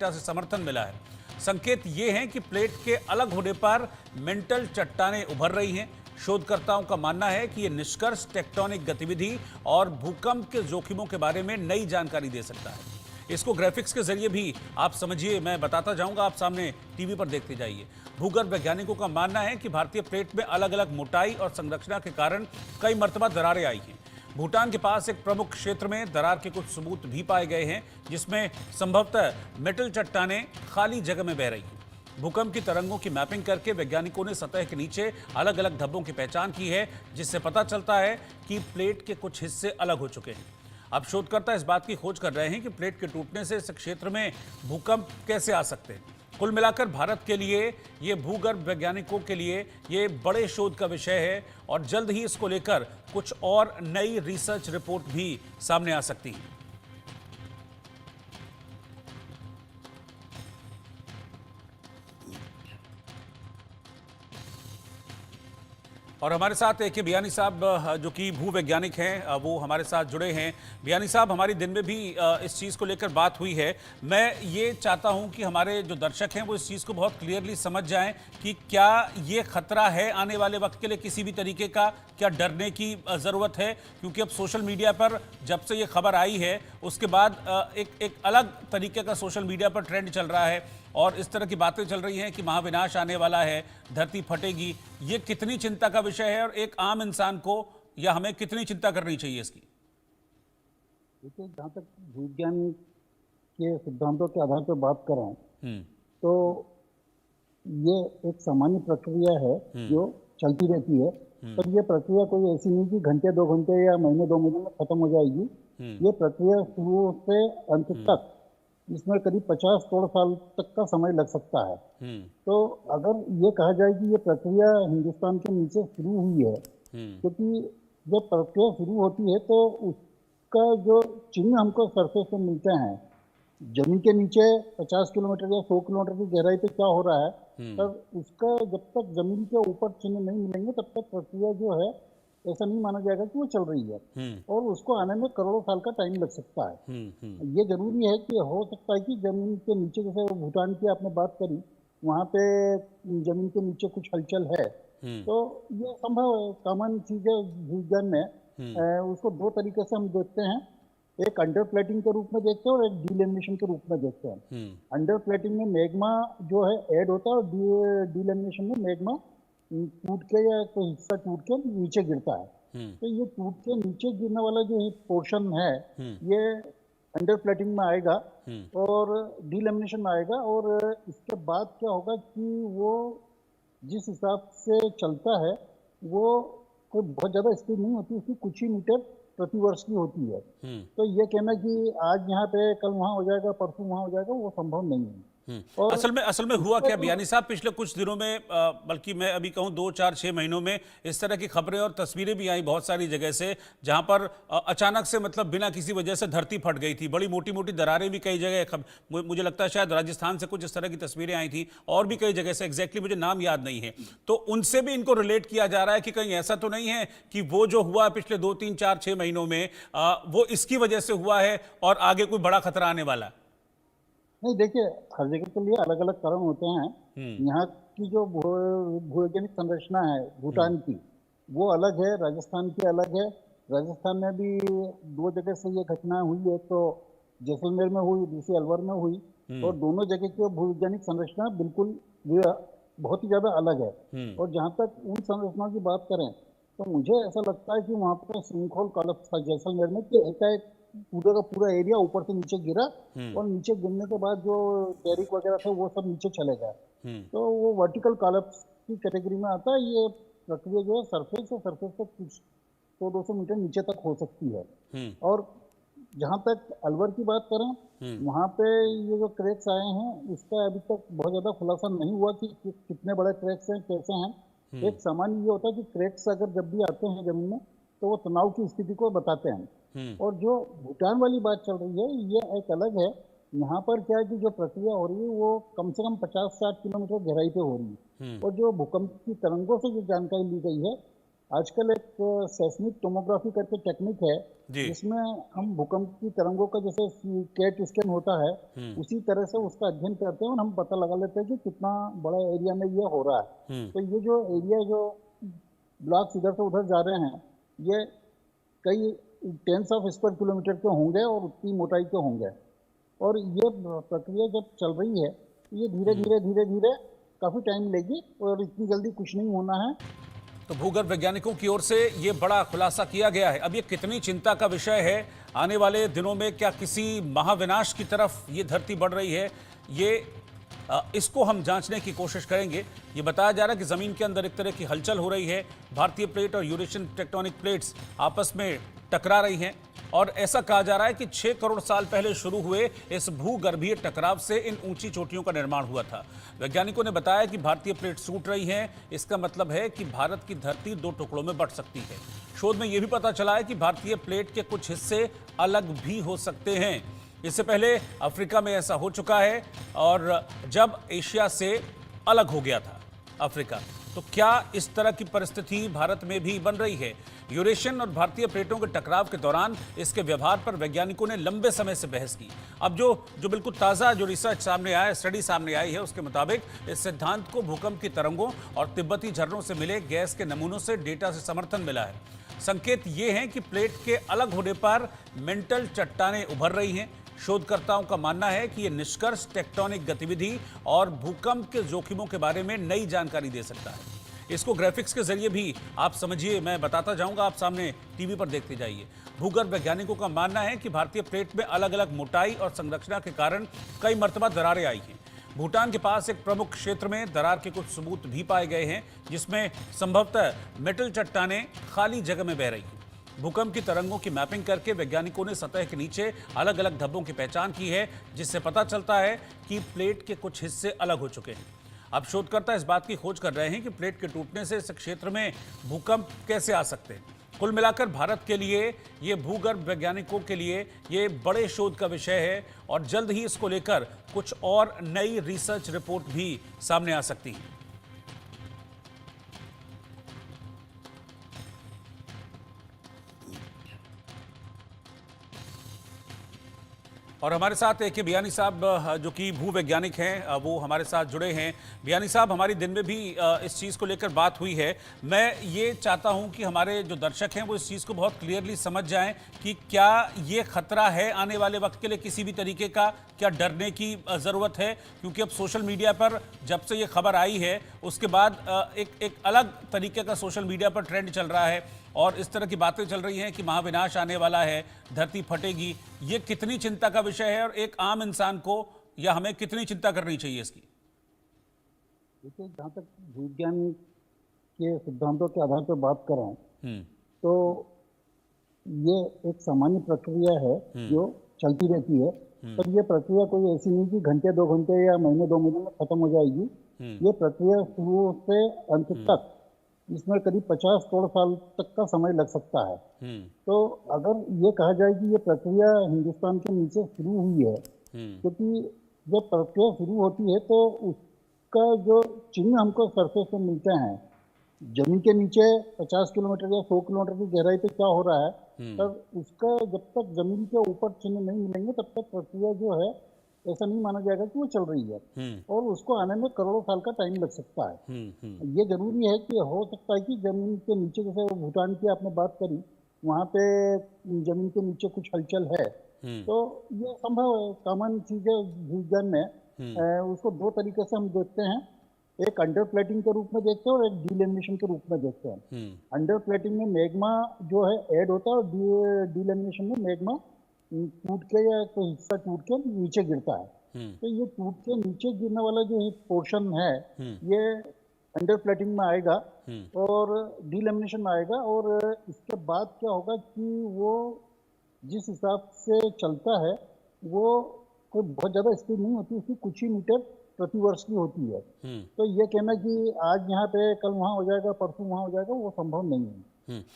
से समर्थन मिला है। संकेत ये हैं कि प्लेट के अलग होने पर मेंटल चट्टानें उभर रही हैं। शोधकर्ताओं का मानना है कि यह निष्कर्ष टेक्टोनिक गतिविधि और भूकंप के जोखिमों के बारे में नई जानकारी दे सकता है। इसको ग्राफिक्स के जरिए भी आप समझिए, मैं बताता जाऊंगा, आप सामने टीवी पर देखते जाइए। भूगर्भ वैज्ञानिकों का मानना है कि भारतीय प्लेट में अलग अलग मोटाई और संरचना के कारण कई मर्तबा दरारें आई हैं। भूटान के पास एक प्रमुख क्षेत्र में दरार के कुछ सबूत भी पाए गए हैं, जिसमें संभवतः मेटल चट्टानें खाली जगह में बह रही हैं। भूकंप की तरंगों की मैपिंग करके वैज्ञानिकों ने सतह के नीचे अलग अलग धब्बों की पहचान की है, जिससे पता चलता है कि प्लेट के कुछ हिस्से अलग हो चुके हैं। अब शोधकर्ता इस बात की खोज कर रहे हैं कि प्लेट के टूटने से इस क्षेत्र में भूकंप कैसे आ सकते हैं। कुल मिलाकर भारत के लिए, ये भूगर्भ वैज्ञानिकों के लिए ये बड़े शोध का विषय है और जल्द ही इसको लेकर कुछ और नई रिसर्च रिपोर्ट भी सामने आ सकती है। और हमारे साथ एक बियानी साहब जो कि भूवैज्ञानिक हैं, वो हमारे साथ जुड़े हैं। बियानी साहब, हमारी दिन में भी इस चीज़ को लेकर बात हुई है। मैं ये चाहता हूं कि हमारे जो दर्शक हैं वो इस चीज़ को बहुत क्लियरली समझ जाएं कि क्या ये खतरा है आने वाले वक्त के लिए किसी भी तरीके का, क्या डरने की ज़रूरत है? क्योंकि अब सोशल मीडिया पर जब से ये खबर आई है उसके बाद एक अलग तरीके का सोशल मीडिया पर ट्रेंड चल रहा है और इस तरह की बातें चल रही हैं कि महाविनाश आने वाला है, धरती फटेगी। ये कितनी चिंता का विषय है और एक आम इंसान को या हमें कितनी चिंता करनी चाहिए इसकी? देखिए, जहाँ तक विज्ञान के सिद्धांतों के आधार पर बात करें तो ये एक सामान्य प्रक्रिया है जो चलती रहती है। पर ये प्रक्रिया कोई ऐसी नहीं कि घंटे 2 घंटे या महीने 2 महीने में खत्म हो जाएगी। ये प्रक्रिया शुरू से अंत तक, इसमें करीब 50 करोड़ साल तक का समय लग सकता है। तो अगर ये कहा जाए कि ये प्रक्रिया हिंदुस्तान के नीचे शुरू हुई है, क्योंकि जब प्रक्रिया शुरू होती है तो उसका जो चिन्ह हमको सरफेस पे मिलते हैं, जमीन के नीचे 50 किलोमीटर या 100 किलोमीटर की गहराई पे क्या हो रहा है, तब उसका जब तक जमीन के ऊपर चिन्ह नहीं मिलेंगे तब तक प्रक्रिया जो है ऐसा नहीं माना जाएगा कि वो चल रही है और उसको आने में करोड़ों साल का टाइम लग सकता है। ये जरूरी है कि हो सकता है कि जमीन के नीचे, जैसे भूटान की आपने बात करी, वहाँ पे जमीन के नीचे कुछ हलचल है, तो ये संभव है, कॉमन चीज है विज्ञान में। उसको 2 तरीके से हम देखते हैं, एक अंडर प्लेटिंग के रूप में देखते हैं और एक डीलेमिनेशन के रूप में देखते हैं। अंडर प्लेटिंग में मैग्मा जो है ऐड होता है और डीलेमिनेशन में मैग्मा टूट के या कोई हिस्सा टूट के नीचे गिरता है। तो ये टूट के नीचे गिरने वाला जो पोर्शन है ये अंडर प्लेटिंग में आएगा और डीलेमिनेशन में आएगा। और इसके बाद क्या होगा कि वो जिस हिसाब से चलता है वो कोई बहुत ज्यादा स्पीड नहीं होती, उसकी कुछ ही मीटर प्रति वर्ष की होती है। तो ये कहना कि आज यहाँ पे कल वहां हो जाएगा, परसों वहां हो जाएगा, वो संभव नहीं है। और असल में हुआ क्या बियानी साहब, पिछले कुछ दिनों में, बल्कि मैं अभी कहूं 2, 4, 6 महीनों में इस तरह की खबरें और तस्वीरें भी आई बहुत सारी जगह से, जहां पर अचानक से, मतलब बिना किसी वजह से धरती फट गई थी। बड़ी मोटी मोटी दरारें भी कई जगह, मुझे लगता है शायद राजस्थान से कुछ इस तरह की तस्वीरें आई थी और भी कई जगह से, एग्जैक्टली मुझे नाम याद नहीं है। तो उनसे भी इनको रिलेट किया जा रहा है कि कहीं ऐसा तो नहीं है कि वो जो हुआ पिछले 2, 3, 4, 6 महीनों में वो इसकी वजह से हुआ है और आगे कोई बड़ा खतरा आने वाला है? नहीं, देखिए, हर जगह के लिए अलग अलग कारण होते हैं। यहाँ की जो भूवैज्ञानिक संरचना है भूटान की, वो अलग है, राजस्थान की अलग है। राजस्थान में भी 2 जगह से ये घटना हुई है, तो जैसलमेर में हुई, दूसरी अलवर में हुई, और दोनों जगह की भूवैज्ञानिक संरचना बिल्कुल बहुत ही ज्यादा अलग है। और जहाँ तक उन संरचनाओं की बात करें तो मुझे ऐसा लगता है कि वहाँ पर सिंकहोल कॉलेप्स था जैसलमेर में, कि एकाएक पूरा का पूरा एरिया ऊपर से नीचे गिरा और नीचे गिरने के बाद जो डेरिक वगैरह थे वो सब नीचे चले गए। तो वो वर्टिकल कॉलेप्स की कैटेगरी में आता है। ये प्रक्रिया जो है सरफेस से कुछ 100-200 मीटर नीचे तक हो सकती है। और जहाँ तक अलवर की बात करें, वहाँ पे ये जो क्रैक्स आए हैं इसका अभी तक बहुत ज्यादा खुलासा नहीं हुआ कि कितने बड़े क्रैक्स हैं, कैसे हैं। एक सामान्य ये होता है कि क्रैक्स अगर जब भी आते हैं जमीन में तो वो तनाव की स्थिति को बताते हैं। और जो भूटान वाली बात चल रही है ये एक अलग है। यहाँ पर क्या है कि जो प्रक्रिया हो रही है वो कम से कम 50-60 किलोमीटर गहराई पे हो रही है। और जो भूकंप की तरंगों से जो जानकारी ली गई है आजकल एक सेस्मिक टोमोग्राफी करके टेक्निक है, जी। जिसमें हम भूकंप की तरंगों का जैसे कैट स्कैन होता है, उसी तरह से उसका अध्ययन करते हैं और हम पता लगा लेते हैं कि कितना बड़ा एरिया में ये हो रहा है। तो ये जो एरिया जो ब्लॉक्स इधर से उधर जा रहे हैं, ये कई टेंस ऑफ स्क्वायर किलोमीटर के होंगे और उतनी मोटाई के होंगे। और ये प्रक्रिया जब चल रही है, ये धीरे धीरे धीरे धीरे काफ़ी टाइम लेगी और इतनी जल्दी कुछ नहीं होना है। तो भूगर्भ वैज्ञानिकों की ओर से ये बड़ा खुलासा किया गया है। अब ये कितनी चिंता का विषय है, आने वाले दिनों में क्या किसी महाविनाश की तरफ ये धरती बढ़ रही है, ये इसको हम जांचने की कोशिश करेंगे। ये बताया जा रहा है कि जमीन के अंदर एक तरह की हलचल हो रही है, भारतीय प्लेट और यूरेशियन टेक्टोनिक प्लेट्स आपस में टकरा रही हैं और ऐसा कहा जा रहा है कि 6 करोड़ साल पहले शुरू हुए इस भूगर्भीय टकराव से इन ऊंची चोटियों का निर्माण हुआ था। वैज्ञानिकों ने बताया कि भारतीय प्लेट टूट रही हैं, इसका मतलब है कि भारत की धरती 2 टुकड़ों में बंट सकती है। शोध में यह भी पता चला है कि भारतीय प्लेट के कुछ हिस्से अलग भी हो सकते हैं। इससे पहले अफ्रीका में ऐसा हो चुका है और जब एशिया से अलग हो गया था अफ्रीका, तो क्या इस तरह की परिस्थिति भारत में भी बन रही है? यूरेशियन और भारतीय प्लेटों के टकराव के दौरान इसके व्यवहार पर वैज्ञानिकों ने लंबे समय से बहस की। अब जो बिल्कुल ताज़ा जो रिसर्च सामने आया, स्टडी सामने आई है, उसके मुताबिक इस सिद्धांत को भूकंप की तरंगों और तिब्बती झरनों से मिले गैस के नमूनों से डेटा से समर्थन मिला है। संकेत ये हैं कि प्लेट के अलग होने पर मेंटल चट्टानें उभर रही हैं। शोधकर्ताओं का मानना है कि यह निष्कर्ष टेक्टोनिक गतिविधि और भूकंप के जोखिमों के बारे में नई जानकारी दे सकता है। इसको ग्राफिक्स के जरिए भी आप समझिए, मैं बताता जाऊंगा, आप सामने टीवी पर देखते जाइए। भूगर्भ वैज्ञानिकों का मानना है कि भारतीय प्लेट में अलग अलग मोटाई और संरचना के कारण कई मर्तबा दरारें आई हैं। भूटान के पास एक प्रमुख क्षेत्र में दरार के कुछ सबूत भी पाए गए हैं, जिसमें संभवतः मेटल चट्टानें खाली जगह में बह रही हैं। भूकंप की तरंगों की मैपिंग करके वैज्ञानिकों ने सतह के नीचे अलग अलग धब्बों की पहचान की है, जिससे पता चलता है कि प्लेट के कुछ हिस्से अलग हो चुके हैं। अब शोधकर्ता इस बात की खोज कर रहे हैं कि प्लेट के टूटने से इस क्षेत्र में भूकंप कैसे आ सकते हैं। कुल मिलाकर भारत के लिए, ये भूगर्भ वैज्ञानिकों के लिए ये बड़े शोध का विषय है और जल्द ही इसको लेकर कुछ और नई रिसर्च रिपोर्ट भी सामने आ सकती है। और हमारे साथ एक बियानी साहब जो कि भूवैज्ञानिक हैं, वो हमारे साथ जुड़े हैं। बियानी साहब, हमारी दिन में भी इस चीज़ को लेकर बात हुई है। मैं ये चाहता हूं कि हमारे जो दर्शक हैं वो इस चीज़ को बहुत क्लियरली समझ जाएं कि क्या ये खतरा है आने वाले वक्त के लिए किसी भी तरीके का, क्या डरने की ज़रूरत है? क्योंकि अब सोशल मीडिया पर जब से ये खबर आई है उसके बाद एक अलग तरीके का सोशल मीडिया पर ट्रेंड चल रहा है और इस तरह की बातें चल रही हैं कि महाविनाश आने वाला है, धरती फटेगी। ये कितनी चिंता का विषय है और एक आम इंसान को या हमें कितनी चिंता करनी चाहिए इसकी? देखिए, जहाँ तक विज्ञान के सिद्धांतों के आधार पर बात करें, तो ये एक सामान्य प्रक्रिया है जो चलती रहती है। पर ये प्रक्रिया कोई ऐसी नहीं कि घंटे 2 घंटे या महीने 2 महीने में खत्म हो जाएगी। ये प्रक्रिया शुरू से अंत तक, इसमें करीब 50 करोड़ साल तक का समय लग सकता है। तो अगर ये कहा जाए कि ये प्रक्रिया हिंदुस्तान के नीचे शुरू हुई है, क्योंकि जब प्रक्रिया शुरू होती है तो उसका जो चिन्ह हमको सरफेस पे मिलते हैं, जमीन के नीचे 50 किलोमीटर या 100 किलोमीटर की गहराई पे क्या हो रहा है, तब उसका जब तक जमीन के ऊपर चिन्ह नहीं मिलेंगे तब तक प्रक्रिया जो है ऐसा नहीं माना जाएगा कि वो चल रही है और उसको आने में करोड़ों साल का टाइम लग सकता है। ये जरूरी है कि हो सकता है कि जमीन के नीचे, जैसे भूटान की आपने बात करी, वहाँ पे जमीन के नीचे कुछ हलचल है, तो ये संभव है, कॉमन चीज है विज्ञान में। उसको 2 तरीके से हम देखते हैं, एक अंडर प्लेटिंग के रूप में देखते हैं और एक डीलेमिनेशन के रूप में देखते हैं। अंडर प्लेटिंग में मैग्मा जो है ऐड होता है और डीलेमिनेशन में मैग्मा टूट के या कोई हिस्सा टूट के नीचे गिरता है। तो ये टूट के नीचे गिरने वाला जो पोर्शन है, ये अंडर प्लेटिंग में आएगा और डीलेमिनेशन में आएगा। और इसके बाद क्या होगा कि वो जिस हिसाब से चलता है वो कोई बहुत ज़्यादा स्पीड नहीं होती, उसकी कुछ ही मीटर प्रति वर्ष की होती है। तो ये कहना कि आज यहाँ पे कल वहाँ हो जाएगा, परसों वहाँ हो जाएगा, वो संभव नहीं है।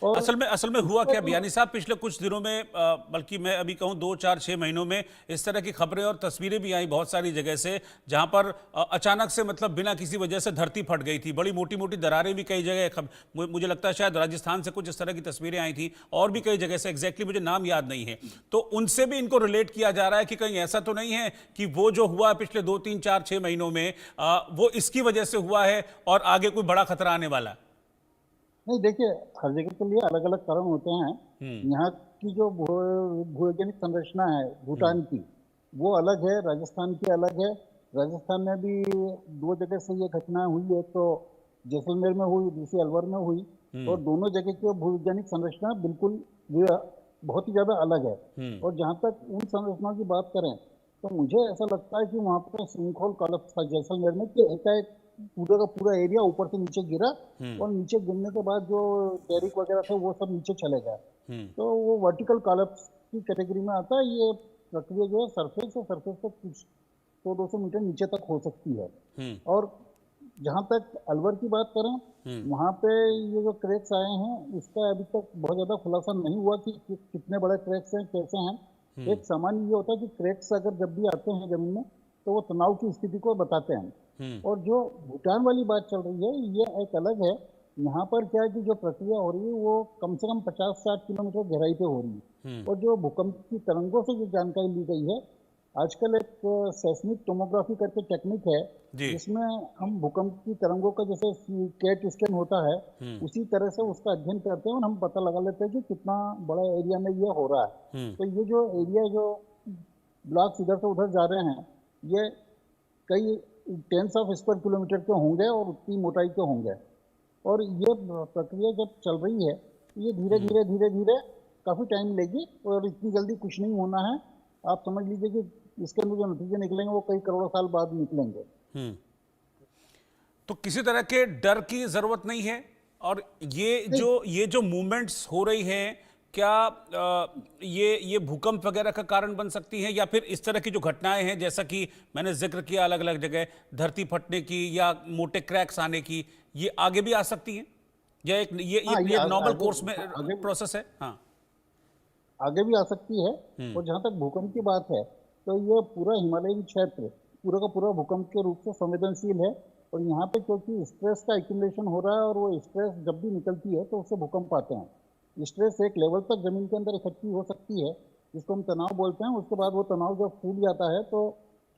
और असल में हुआ क्या बियानी साहब, पिछले कुछ दिनों में बल्कि मैं अभी कहूं 2 4 6 महीनों में इस तरह की खबरें और तस्वीरें भी आई बहुत सारी जगह से, जहां पर अचानक से मतलब बिना किसी वजह से धरती फट गई थी, बड़ी मोटी मोटी दरारें भी कई जगह मुझे लगता है शायद राजस्थान से कुछ इस तरह की तस्वीरें आई थी और भी कई जगह से, एग्जैक्टली मुझे नाम याद नहीं है। तो उनसे भी इनको रिलेट किया जा रहा है कि कहीं ऐसा तो नहीं है कि वो जो हुआ पिछले 2 3 4 6 महीनों में वो इसकी वजह से हुआ है और आगे कोई बड़ा खतरा आने वाला। नहीं, देखिए, हर जगह के लिए अलग अलग कारण होते हैं। यहाँ की जो भूवैज्ञानिक संरचना है भूटान की, वो अलग है, राजस्थान की अलग है। राजस्थान में भी दो जगह से ये घटना हुई है, तो जैसलमेर में हुई, दूसरी अलवर में हुई, और दोनों जगह की भूवैज्ञानिक संरचना बिल्कुल बहुत ही ज्यादा अलग है। और जहाँ तक उन संरचनाओं की बात करें, तो मुझे ऐसा लगता है कि वहाँ पर सिंकहोल कॉलेप्स था जैसलमेर में, कि एकाएक पूरा का पूरा एरिया ऊपर से नीचे गिरा, और नीचे गिरने के बाद जो डेरिक वगैरह थे वो सब नीचे चले गए। तो वो वर्टिकल कॉलेप्स की कैटेगरी में आता है। ये प्रक्रिया जो है सरफेस से कुछ 100-200 मीटर नीचे तक हो सकती है। और जहाँ तक अलवर की बात करें, वहाँ पे ये जो क्रैक्स आए हैं, इसका अभी तक बहुत ज्यादा खुलासा नहीं हुआ कि कितने बड़े क्रैक्स हैं, कैसे हैं। एक सामान्य ये होता है कि क्रैक्स अगर जब भी आते हैं जमीन में, तो वो तनाव की स्थिति को बताते हैं। और जो भूटान वाली बात चल रही है, ये एक अलग है। यहाँ पर क्या है कि जो प्रक्रिया हो रही है वो कम से कम 50-60 किलोमीटर गहराई पे हो रही है। और जो भूकंप की तरंगों से जो जानकारी ली गई है, आजकल एक सेस्मिक टोमोग्राफी करके टेक्निक है, जिसमें हम भूकंप की तरंगों का जैसे कैट स्कैन होता है, उसी तरह से उसका अध्ययन करते हैं और हम पता लगा लेते हैं कि कितना बड़ा एरिया में ये हो रहा है। तो ये जो एरिया जो ब्लॉक्स इधर से उधर जा रहे हैं, ये कई टेंस ऑफ स्क्वायर किलोमीटर के होंगे और उतनी मोटाई के होंगे। और ये प्रक्रिया जब चल रही है, ये धीरे धीरे काफी टाइम लेगी, और इतनी जल्दी कुछ नहीं होना है। आप समझ लीजिए कि इसके जो नतीजे निकलेंगे वो कई करोड़ों साल बाद निकलेंगे। तो किसी तरह के डर की जरूरत नहीं है। और ये जो मूवमेंट्स हो रही हैं, क्या ये भूकंप वगैरह का कारण बन सकती हैं, या फिर इस तरह की जो घटनाएं हैं जैसा कि मैंने जिक्र किया अलग अलग जगह धरती फटने की या मोटे क्रैक्स आने की, ये आगे भी आ सकती हैं, या ये नॉर्मल कोर्स में प्रोसेस है? हाँ, आगे भी आ सकती है। और जहाँ तक भूकंप की बात है, तो ये पूरा हिमालयी क्षेत्र पूरा का पूरा भूकंप के रूप से संवेदनशील है। और यहाँ पे क्योंकि स्ट्रेस का एक्यूमुलेशन हो रहा है, और वो स्ट्रेस जब भी निकलती है तो उससे भूकंप आते हैं। स्ट्रेस एक लेवल तक जमीन के अंदर इकट्ठी हो सकती है, जिसको हम तनाव बोलते हैं। उसके बाद वो तनाव जब फूट जाता है, तो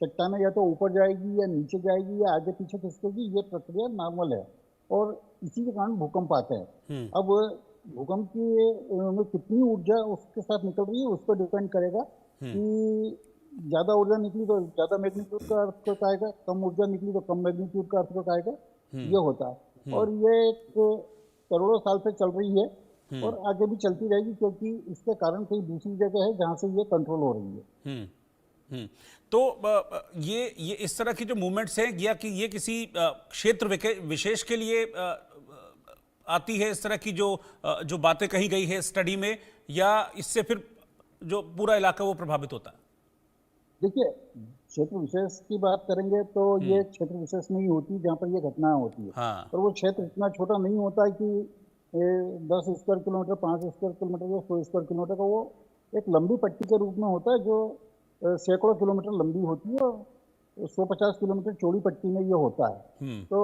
चट्टानें या तो ऊपर जाएगी या नीचे जाएगी या आगे पीछे खिसकेगी। ये प्रक्रिया नॉर्मल है, और इसी के कारण भूकंप आते हैं। अब भूकंप की में कितनी ऊर्जा उसके साथ निकल रही है, उस पर डिपेंड करेगा कि ज्यादा ऊर्जा निकली तो ज्यादा मैग्नीट्यूड का अर्थक्वेक आएगा, कम ऊर्जा निकली तो कम मैग्नीट्यूड का अर्थक्वेक आएगा। ये होता है। और ये एक करोड़ों साल से चल रही है, और आगे भी चलती रहेगी, क्योंकि इसके कारण कई दूसरी जगह है जहां से ये कंट्रोल हो रही है। तो ये इस तरह की जो मूवमेंट्स हैं, या कि ये किसी क्षेत्र विशेष के लिए आती है, इस तरह की जो बातें कही गई है स्टडी में, या इससे फिर जो पूरा इलाका वो प्रभावित होता है? देखिए, क्षेत्र विशेष की बात करेंगे तो ये क्षेत्र विशेष में ही होती है जहाँ पर ये घटनाएं होती है। हाँ। और वो क्षेत्र इतना छोटा नहीं होता है कि 10 स्क्वायर किलोमीटर, 5 स्क्वायर किलोमीटर या 100 स्क्वायर किलोमीटर का। वो एक लंबी पट्टी के रूप में होता है, जो सैकड़ों किलोमीटर लंबी होती है, और 150 किलोमीटर चौड़ी पट्टी में ये होता है। तो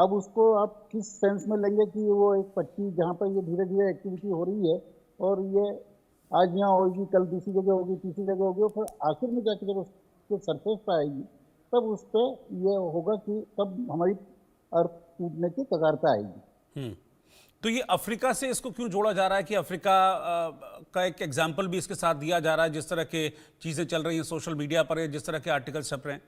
अब उसको आप किस सेंस में लेंगे कि वो एक पट्टी जहाँ पर ये धीरे धीरे एक्टिविटी हो रही है, और ये आज यहाँ होगी, कल दूसरी जगह होगी, तीसरी जगह होगी, और फिर आखिर में जाके जब उसके सरफेस पर आएगी, तब उस पर ये होगा कि तब हमारी अर्थ टूटने की कगार पर आएगी। तो ये अफ्रीका से इसको क्यों जोड़ा जा रहा है कि अफ्रीका का एक एग्जाम्पल भी इसके साथ दिया जा रहा है, जिस तरह के चीजें चल रही हैं सोशल मीडिया पर, जिस तरह के आर्टिकल छप रहे हैं?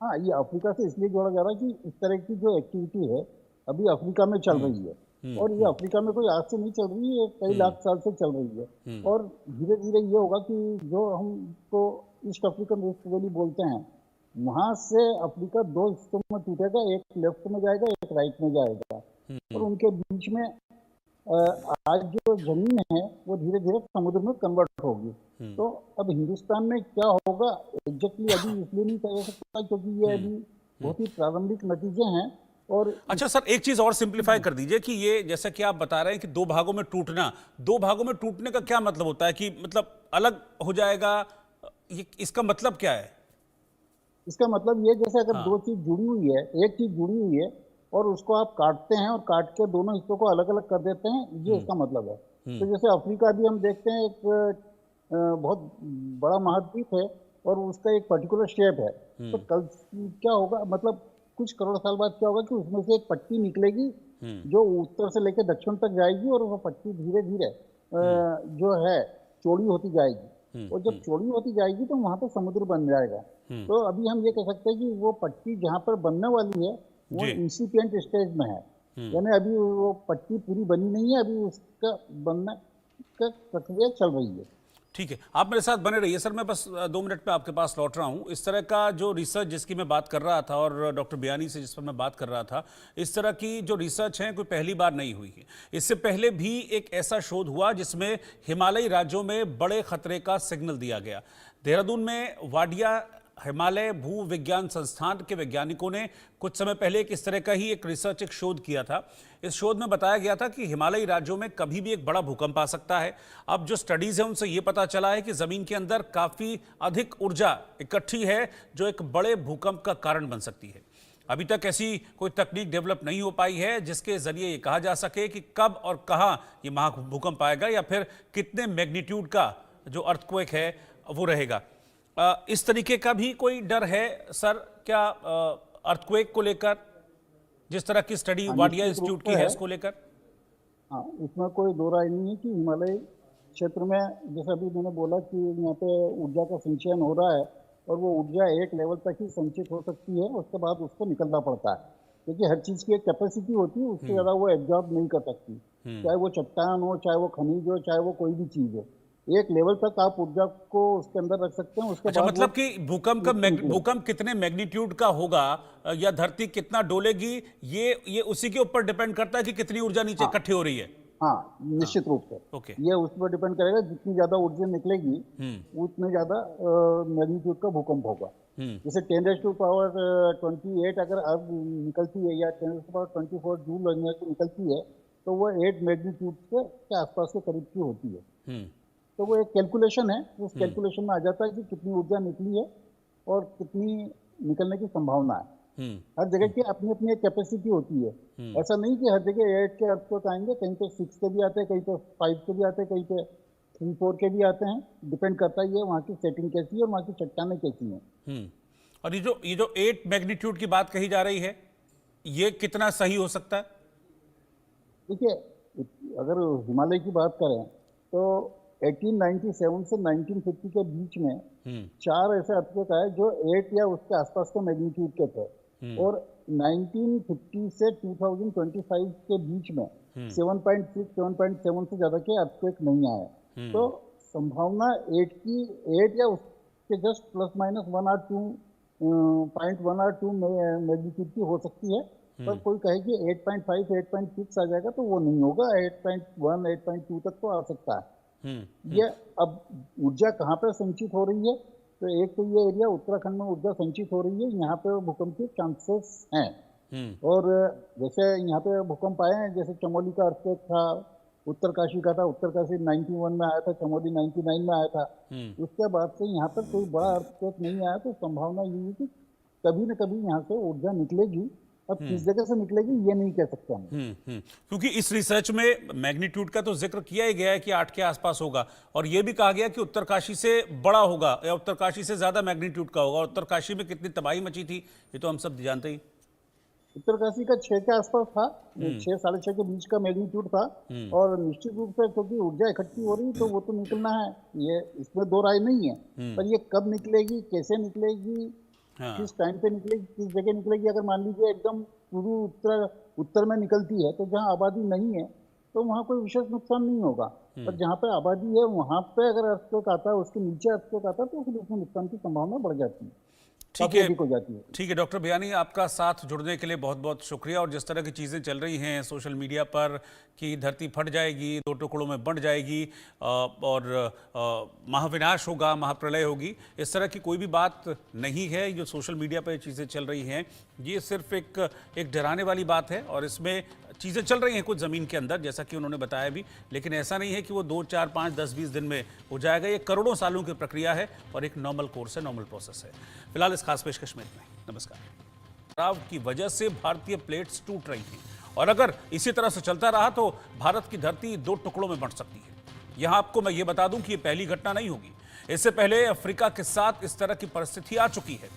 हाँ, ये अफ्रीका से इसलिए जोड़ा जा रहा है कि इस तरह की जो एक्टिविटी है अभी अफ्रीका में चल रही है। और ये अफ्रीका में कोई आज से नहीं चल रही है, कई लाख साल से चल रही है। और धीरे धीरे ये होगा कि जो हम तो ईस्ट अफ्रीकन रिफ्ट वैली बोलते हैं, वहां से अफ्रीका दो हिस्सों में टूटेगा, एक लेफ्ट में जाएगा, एक राइट में जाएगा। और उनके बीच में आज जो जमीन है वो धीरे धीरे समुद्र में कन्वर्ट होगी। तो अब हिंदुस्तान में क्या होगा एग्जैक्टली अभी इसलिए नहीं कह सकता, क्योंकि ये अभी बहुत ही प्रारंभिक नतीजे हैं। और अच्छा सर, एक चीज और सिंप्लीफाई कर दीजिए कि ये जैसा कि आप बता रहे हैं कि दो भागों में टूटना, दो भागों में टूटने का क्या मतलब होता है? कि मतलब अलग हो जाएगा, ये इसका मतलब क्या है? इसका मतलब ये, जैसे अगर हाँ। दो चीज जुड़ी हुई है, एक चीज जुड़ी हुई है और उसको आप काटते हैं और काट के दोनों हिस्सों को अलग अलग कर देते हैं, ये इसका मतलब है। तो जैसे अफ्रीका भी हम देखते हैं, एक बहुत बड़ा महाद्वीप है और उसका एक पर्टिकुलर शेप है। तो कल क्या होगा, मतलब कुछ करोड़ साल बाद क्या होगा कि उसमें से एक पट्टी निकलेगी जो उत्तर से लेकर दक्षिण तक जाएगी, और वो पट्टी धीरे धीरे जो है चौड़ी होती जाएगी। और जब चौड़ी होती जाएगी तो वहां पर समुद्र बन जाएगा। तो अभी हम ये कह सकते हैं कि वो पट्टी जहाँ पर बनने वाली है वो जी। इंसिपिएंट स्टेज में है, यानी अभी वो पट्टी पूरी बनी नहीं है, अभी उसका बनने का प्रक्रिया चल रही है। ठीक है, आप मेरे साथ बने रहिए सर। मैं बस 2 मिनट में आपके पास लौट रहा हूं। इस तरह का जो रिसर्च जिसकी मैं बात कर रहा था, और डॉक्टर बियानी से जिस पर मैं बात कर रहा था, इस तरह की जो रिसर्च है कोई पहली बार नहीं हुई है। इससे पहले भी एक ऐसा शोध हुआ जिसमें हिमालयी राज्यों में बड़े खतरे का सिग्नल दिया गया। देहरादून में वाडिया हिमालय भू विज्ञान संस्थान के वैज्ञानिकों ने कुछ समय पहले एक इस तरह का ही एक रिसर्च, एक शोध किया था। इस शोध में बताया गया था कि हिमालयी राज्यों में कभी भी एक बड़ा भूकंप आ सकता है। अब जो स्टडीज है उनसे यह पता चला है कि जमीन के अंदर काफी अधिक ऊर्जा इकट्ठी है जो एक बड़े भूकंप का कारण बन सकती है। अभी तक ऐसी कोई तकनीक डेवलप नहीं हो पाई है जिसके जरिए ये कहा जा सके कि कब और कहां ये महाभूकंप आएगा, या फिर कितने मैग्नीट्यूड का जो अर्थक्वेक है वो रहेगा। इस तरीके का भी कोई डर है सर क्या अर्थक्वेक को लेकर, जिस तरह की स्टडी हाँ, वाडिया निश्चित रूप इंस्टीट्यूट की से है है। इसको लेकर? हाँ, इसमें कोई दो राय नहीं है कि हिमालय क्षेत्र में, जैसे अभी मैंने बोला कि यहाँ पे ऊर्जा का संचयन हो रहा है, और वो ऊर्जा एक लेवल तक ही संचित हो सकती है, उसके बाद उसको निकलना पड़ता है, क्योंकि हर चीज की एक कैपेसिटी होती है, उससे ज्यादा वो एब्जॉर्ब नहीं कर सकती। चाहे वो चट्टान हो, चाहे वो खनिज हो, चाहे वो कोई भी चीज हो, एक लेवल तक आप ऊर्जा को उसके अंदर रख सकते हैं, उसके अच्छा, बाद वो मतलब कि भूकंप का टूट के निकलेगी। भूकंप कितने मैग्नीट्यूड का होगा, या धरती कितना डोलेगी, ये उसी के ऊपर डिपेंड करता है कि कितनी ऊर्जा नीचे हाँ, इकट्ठी हो रही है। हाँ, हाँ। निश्चित रूप से ओके। ये उस पर डिपेंड करेगा, जितनी ज्यादा ऊर्जा निकलेगी उतने ज्यादा मैग्नीट्यूड का भूकंप होगा। जैसे 10⁻28 अगर अब निकलती है, या 10⁻24 जूल लगने की निकलती है, तो वो 8 मैग्नीट्यूड के आसपास के करीब की होती है। तो वो एक कैलकुलेशन है, उस कैलकुलेशन में आ जाता है कि कितनी ऊर्जा निकली है और कितनी निकलने की संभावना है। हर जगह की अपनी अपनी एक कैपेसिटी होती है। ऐसा नहीं कि हर जगह 8 के अर्थक्वेक आएंगे, कहीं पे 6 के भी आते हैं, कहीं पे 5 के भी आते हैं, कहीं पे 3-4 के भी आते हैं। डिपेंड करता है ये वहाँ की सेटिंग कैसी है और वहाँ की चट्टानें कैसी हैं। और ये जो 8 मैग्नीट्यूड की बात कही जा रही है, ये कितना सही हो सकता है? देखिए, अगर हिमालय की बात करें तो 1897 से 1950 के बीच में 4 ऐसे अर्थक्वेक आए जो 8 या उसके आसपास के मैग्नीट्यूड के थे, और 1950 से 2025 के बीच में 7.6 7.7 से ज्यादा के अर्थक्वेक नहीं आए। तो संभावना 8 या उसके जस्ट प्लस माइनस 1 और 2 मैग्नीट्यूड की हो सकती है। पर कोई कहे कि 8.5 8.6 आ जाएगा तो वो नहीं होगा, 8.1 8.2 तक तो आ सकता है। ये अब ऊर्जा कहाँ पर संचित हो रही है, तो एक तो ये एरिया उत्तराखंड में ऊर्जा संचित हो रही है, यहाँ पे भूकंप के चांसेस हैं। और जैसे यहाँ पे भूकंप आए हैं, जैसे चमोली का अर्थक्वेक था, उत्तरकाशी का था, उत्तरकाशी 91 में आया था, चमोली 99 में आया था। उसके बाद से यहाँ पर कोई बड़ा अर्थक्वेक नहीं आया, तो संभावना ये है कि कभी न कभी यहाँ से ऊर्जा निकलेगी। अब किस जगह से निकलेगी ये नहीं कह सकते हम। क्योंकि इस रिसर्च में मैग्नीट्यूड का तो जिक्र किया ही गया है कि 8 के आसपास होगा, और यह भी कहा गया कि उत्तरकाशी से बड़ा होगा या उत्तरकाशी से ज्यादा मैग्नीट्यूड का होगा। उत्तरकाशी में कितनी तबाही मची थी ये तो हम सब जानते ही। उत्तरकाशी का 6 के आसपास था, 6 साढ़े 6 के बीच का मैग्नीट्यूड था। और निश्चित रूप से क्योंकि ऊर्जा इकट्ठी हो रही तो वो तो निकलना है, ये इसमें दो राय नहीं है। पर ये कब निकलेगी, कैसे निकलेगी, किस टाइम पे निकलेगी, किस जगह निकलेगी। अगर मान लीजिए एकदम पूर्व उत्तर में निकलती है तो जहाँ आबादी नहीं है तो वहाँ कोई विशेष नुकसान नहीं होगा। पर जहाँ पे आबादी है वहाँ पे अगर अर्थक्वेक आता है, उसके नीचे अर्थक्वेक आता है, तो फिर उसमें नुकसान की संभावना बढ़ जाती है। ठीक काफी है, अधिक हो जाती है। ठीक है डॉक्टर बियानी, आपका साथ जुड़ने के लिए बहुत बहुत शुक्रिया। और जिस तरह की चीज़ें चल रही हैं सोशल मीडिया पर कि धरती फट जाएगी, दो टुकड़ों में बंट जाएगी और महाविनाश होगा, महाप्रलय होगी, इस तरह की कोई भी बात नहीं है। जो सोशल मीडिया पर चीज़ें चल रही हैं ये सिर्फ एक डराने वाली बात है और इसमें चीज़ें चल रही हैं कुछ ज़मीन के अंदर, जैसा कि उन्होंने बताया भी, लेकिन ऐसा नहीं है कि वो 2, 4, 5, 10, 20 दिन में हो जाएगा। ये करोड़ों सालों की प्रक्रिया है और एक नॉर्मल कोर्स है, नॉर्मल प्रोसेस है। फिलहाल इस खास पेशकश में इतना ही। नमस्कार। टकराव की वजह से भारतीय प्लेट्स टूट रही हैं और अगर इसी तरह से चलता रहा तो भारत की धरती 2 टुकड़ों में बंट सकती है। यहां आपको मैं ये बता दूं कि ये पहली घटना नहीं होगी। इससे पहले अफ्रीका के साथ इस तरह की परिस्थिति आ चुकी है।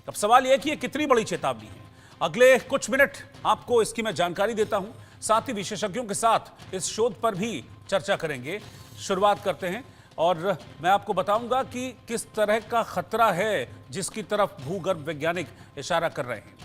अब सवाल यह है कि ये कितनी बड़ी चेतावनी है। अगले कुछ मिनट आपको इसकी मैं जानकारी देता हूं, साथ ही विशेषज्ञों के साथ इस शोध पर भी चर्चा करेंगे। शुरुआत करते हैं और मैं आपको बताऊंगा कि किस तरह का खतरा है जिसकी तरफ भूगर्भ वैज्ञानिक इशारा कर रहे हैं।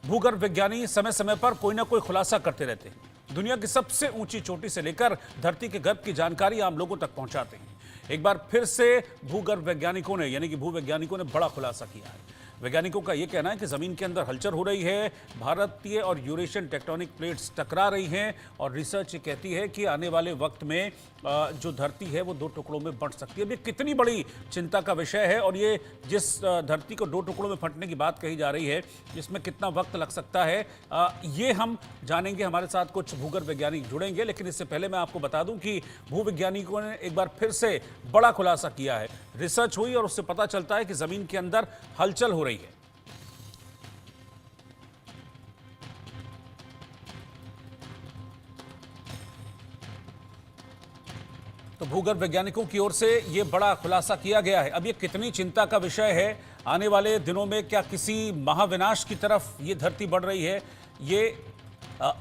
भूगर्भ वैज्ञानिक समय समय पर कोई ना कोई खुलासा करते रहते हैं। दुनिया की सबसे ऊंची चोटी से लेकर धरती के गर्भ की जानकारी आम लोगों तक पहुंचाते हैं। एक बार फिर से भूगर्भ वैज्ञानिकों ने यानी कि भूवैज्ञानिकों ने बड़ा खुलासा किया है। वैज्ञानिकों का यह कहना है कि जमीन के अंदर हलचल हो रही है, भारतीय और यूरेशियन टेक्टोनिक प्लेट्स टकरा रही हैं और रिसर्च ये कहती है कि आने वाले वक्त में जो धरती है वो 2 टुकड़ों में बंट सकती है। अब ये कितनी बड़ी चिंता का विषय है और ये जिस धरती को 2 टुकड़ों में फटने की बात कही जा रही है, इसमें कितना वक्त लग सकता है, ये हम जानेंगे। हमारे साथ कुछ भूगर्भ वैज्ञानिक जुड़ेंगे, लेकिन इससे पहले मैं आपको बता दूं कि भूवैज्ञानिकों ने एक बार फिर से बड़ा खुलासा किया है। रिसर्च हुई और उससे पता चलता है कि जमीन के अंदर हलचल हो रही है। तो भूगर्भ वैज्ञानिकों की ओर से ये बड़ा खुलासा किया गया है। अब ये कितनी चिंता का विषय है, आने वाले दिनों में क्या किसी महाविनाश की तरफ ये धरती बढ़ रही है, ये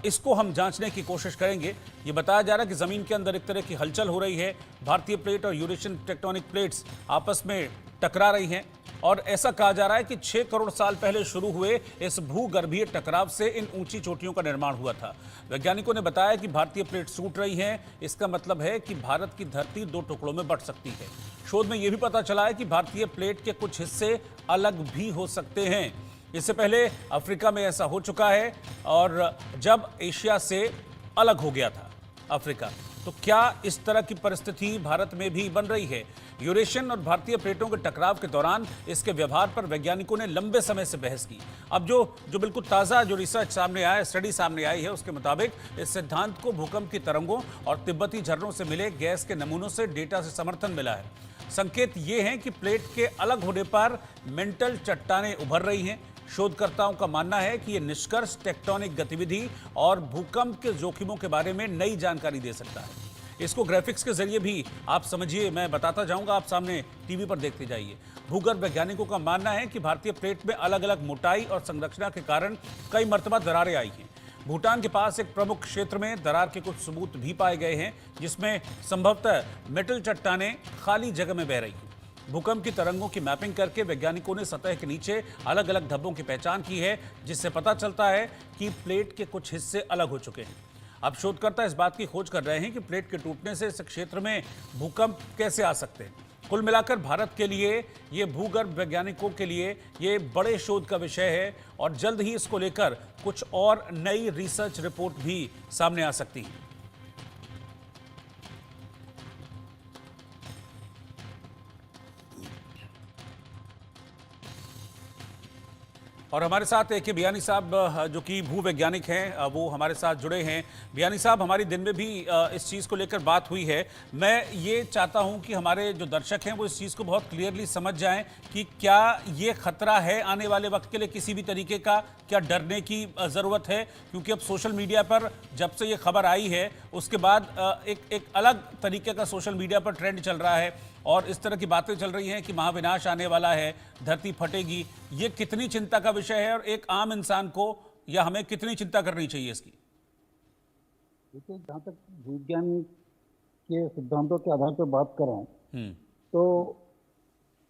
इसको हम जांचने की कोशिश करेंगे। ये बताया जा रहा है कि ज़मीन के अंदर एक तरह की हलचल हो रही है। भारतीय प्लेट और यूरेशियन टेक्टोनिक प्लेट्स आपस में टकरा रही हैं और ऐसा कहा जा रहा है कि 6 करोड़ साल पहले शुरू हुए इस भूगर्भीय टकराव से इन ऊंची चोटियों का निर्माण हुआ था। वैज्ञानिकों ने बताया कि भारतीय प्लेट्स टूट रही हैं। इसका मतलब है कि भारत की धरती 2 टुकड़ों में बंट सकती है। शोध में यह भी पता चला है कि भारतीय प्लेट के कुछ हिस्से अलग भी हो सकते हैं। इससे पहले अफ्रीका में ऐसा हो चुका है और जब एशिया से अलग हो गया था अफ्रीका, तो क्या इस तरह की परिस्थिति भारत में भी बन रही है? यूरेशियन और भारतीय प्लेटों के टकराव के दौरान इसके व्यवहार पर वैज्ञानिकों ने लंबे समय से बहस की। अब जो बिल्कुल ताज़ा जो रिसर्च सामने आया, स्टडी सामने आई है, उसके मुताबिक इस सिद्धांत को भूकंप की तरंगों और तिब्बती झरनों से मिले गैस के नमूनों से डेटा से समर्थन मिला है। संकेत ये हैं कि प्लेट के अलग होने पर मेंटल चट्टानें उभर रही हैं। शोधकर्ताओं का मानना है कि यह निष्कर्ष टेक्टोनिक गतिविधि और भूकंप के जोखिमों के बारे में नई जानकारी दे सकता है। इसको ग्राफिक्स के जरिए भी आप समझिए, मैं बताता जाऊंगा, आप सामने टीवी पर देखते जाइए। भूगर्भ वैज्ञानिकों का मानना है कि भारतीय प्लेट में अलग अलग मोटाई और संरचना के कारण कई मर्तबा दरारें आई हैं। भूटान के पास एक प्रमुख क्षेत्र में दरार के कुछ सबूत भी पाए गए हैं, जिसमें संभवतः मेटल चट्टानें खाली जगह में बह रही हैं। भूकंप की तरंगों की मैपिंग करके वैज्ञानिकों ने सतह के नीचे अलग अलग धब्बों की पहचान की है, जिससे पता चलता है कि प्लेट के कुछ हिस्से अलग हो चुके हैं। अब शोधकर्ता इस बात की खोज कर रहे हैं कि प्लेट के टूटने से इस क्षेत्र में भूकंप कैसे आ सकते हैं। कुल मिलाकर भारत के लिए, ये भूगर्भ वैज्ञानिकों के लिए ये बड़े शोध का विषय है और जल्द ही इसको लेकर कुछ और नई रिसर्च रिपोर्ट भी सामने आ सकती है। और हमारे साथ ए के बियानी साहब जो कि भूवैज्ञानिक हैं, वो हमारे साथ जुड़े हैं। बियानी साहब, हमारी दिन में भी इस चीज़ को लेकर बात हुई है। मैं ये चाहता हूं कि हमारे जो दर्शक हैं वो इस चीज़ को बहुत क्लियरली समझ जाएं कि क्या ये खतरा है आने वाले वक्त के लिए किसी भी तरीके का, क्या डरने की ज़रूरत है? क्योंकि अब सोशल मीडिया पर जब से ये खबर आई है उसके बाद एक अलग तरीके का सोशल मीडिया पर ट्रेंड चल रहा है और इस तरह की बातें चल रही हैं कि महाविनाश आने वाला है, धरती फटेगी। ये कितनी चिंता का विषय है और एक आम इंसान को या हमें कितनी चिंता करनी चाहिए इसकी? देखिए, जहाँ तक विज्ञान के सिद्धांतों के आधार पर बात करें तो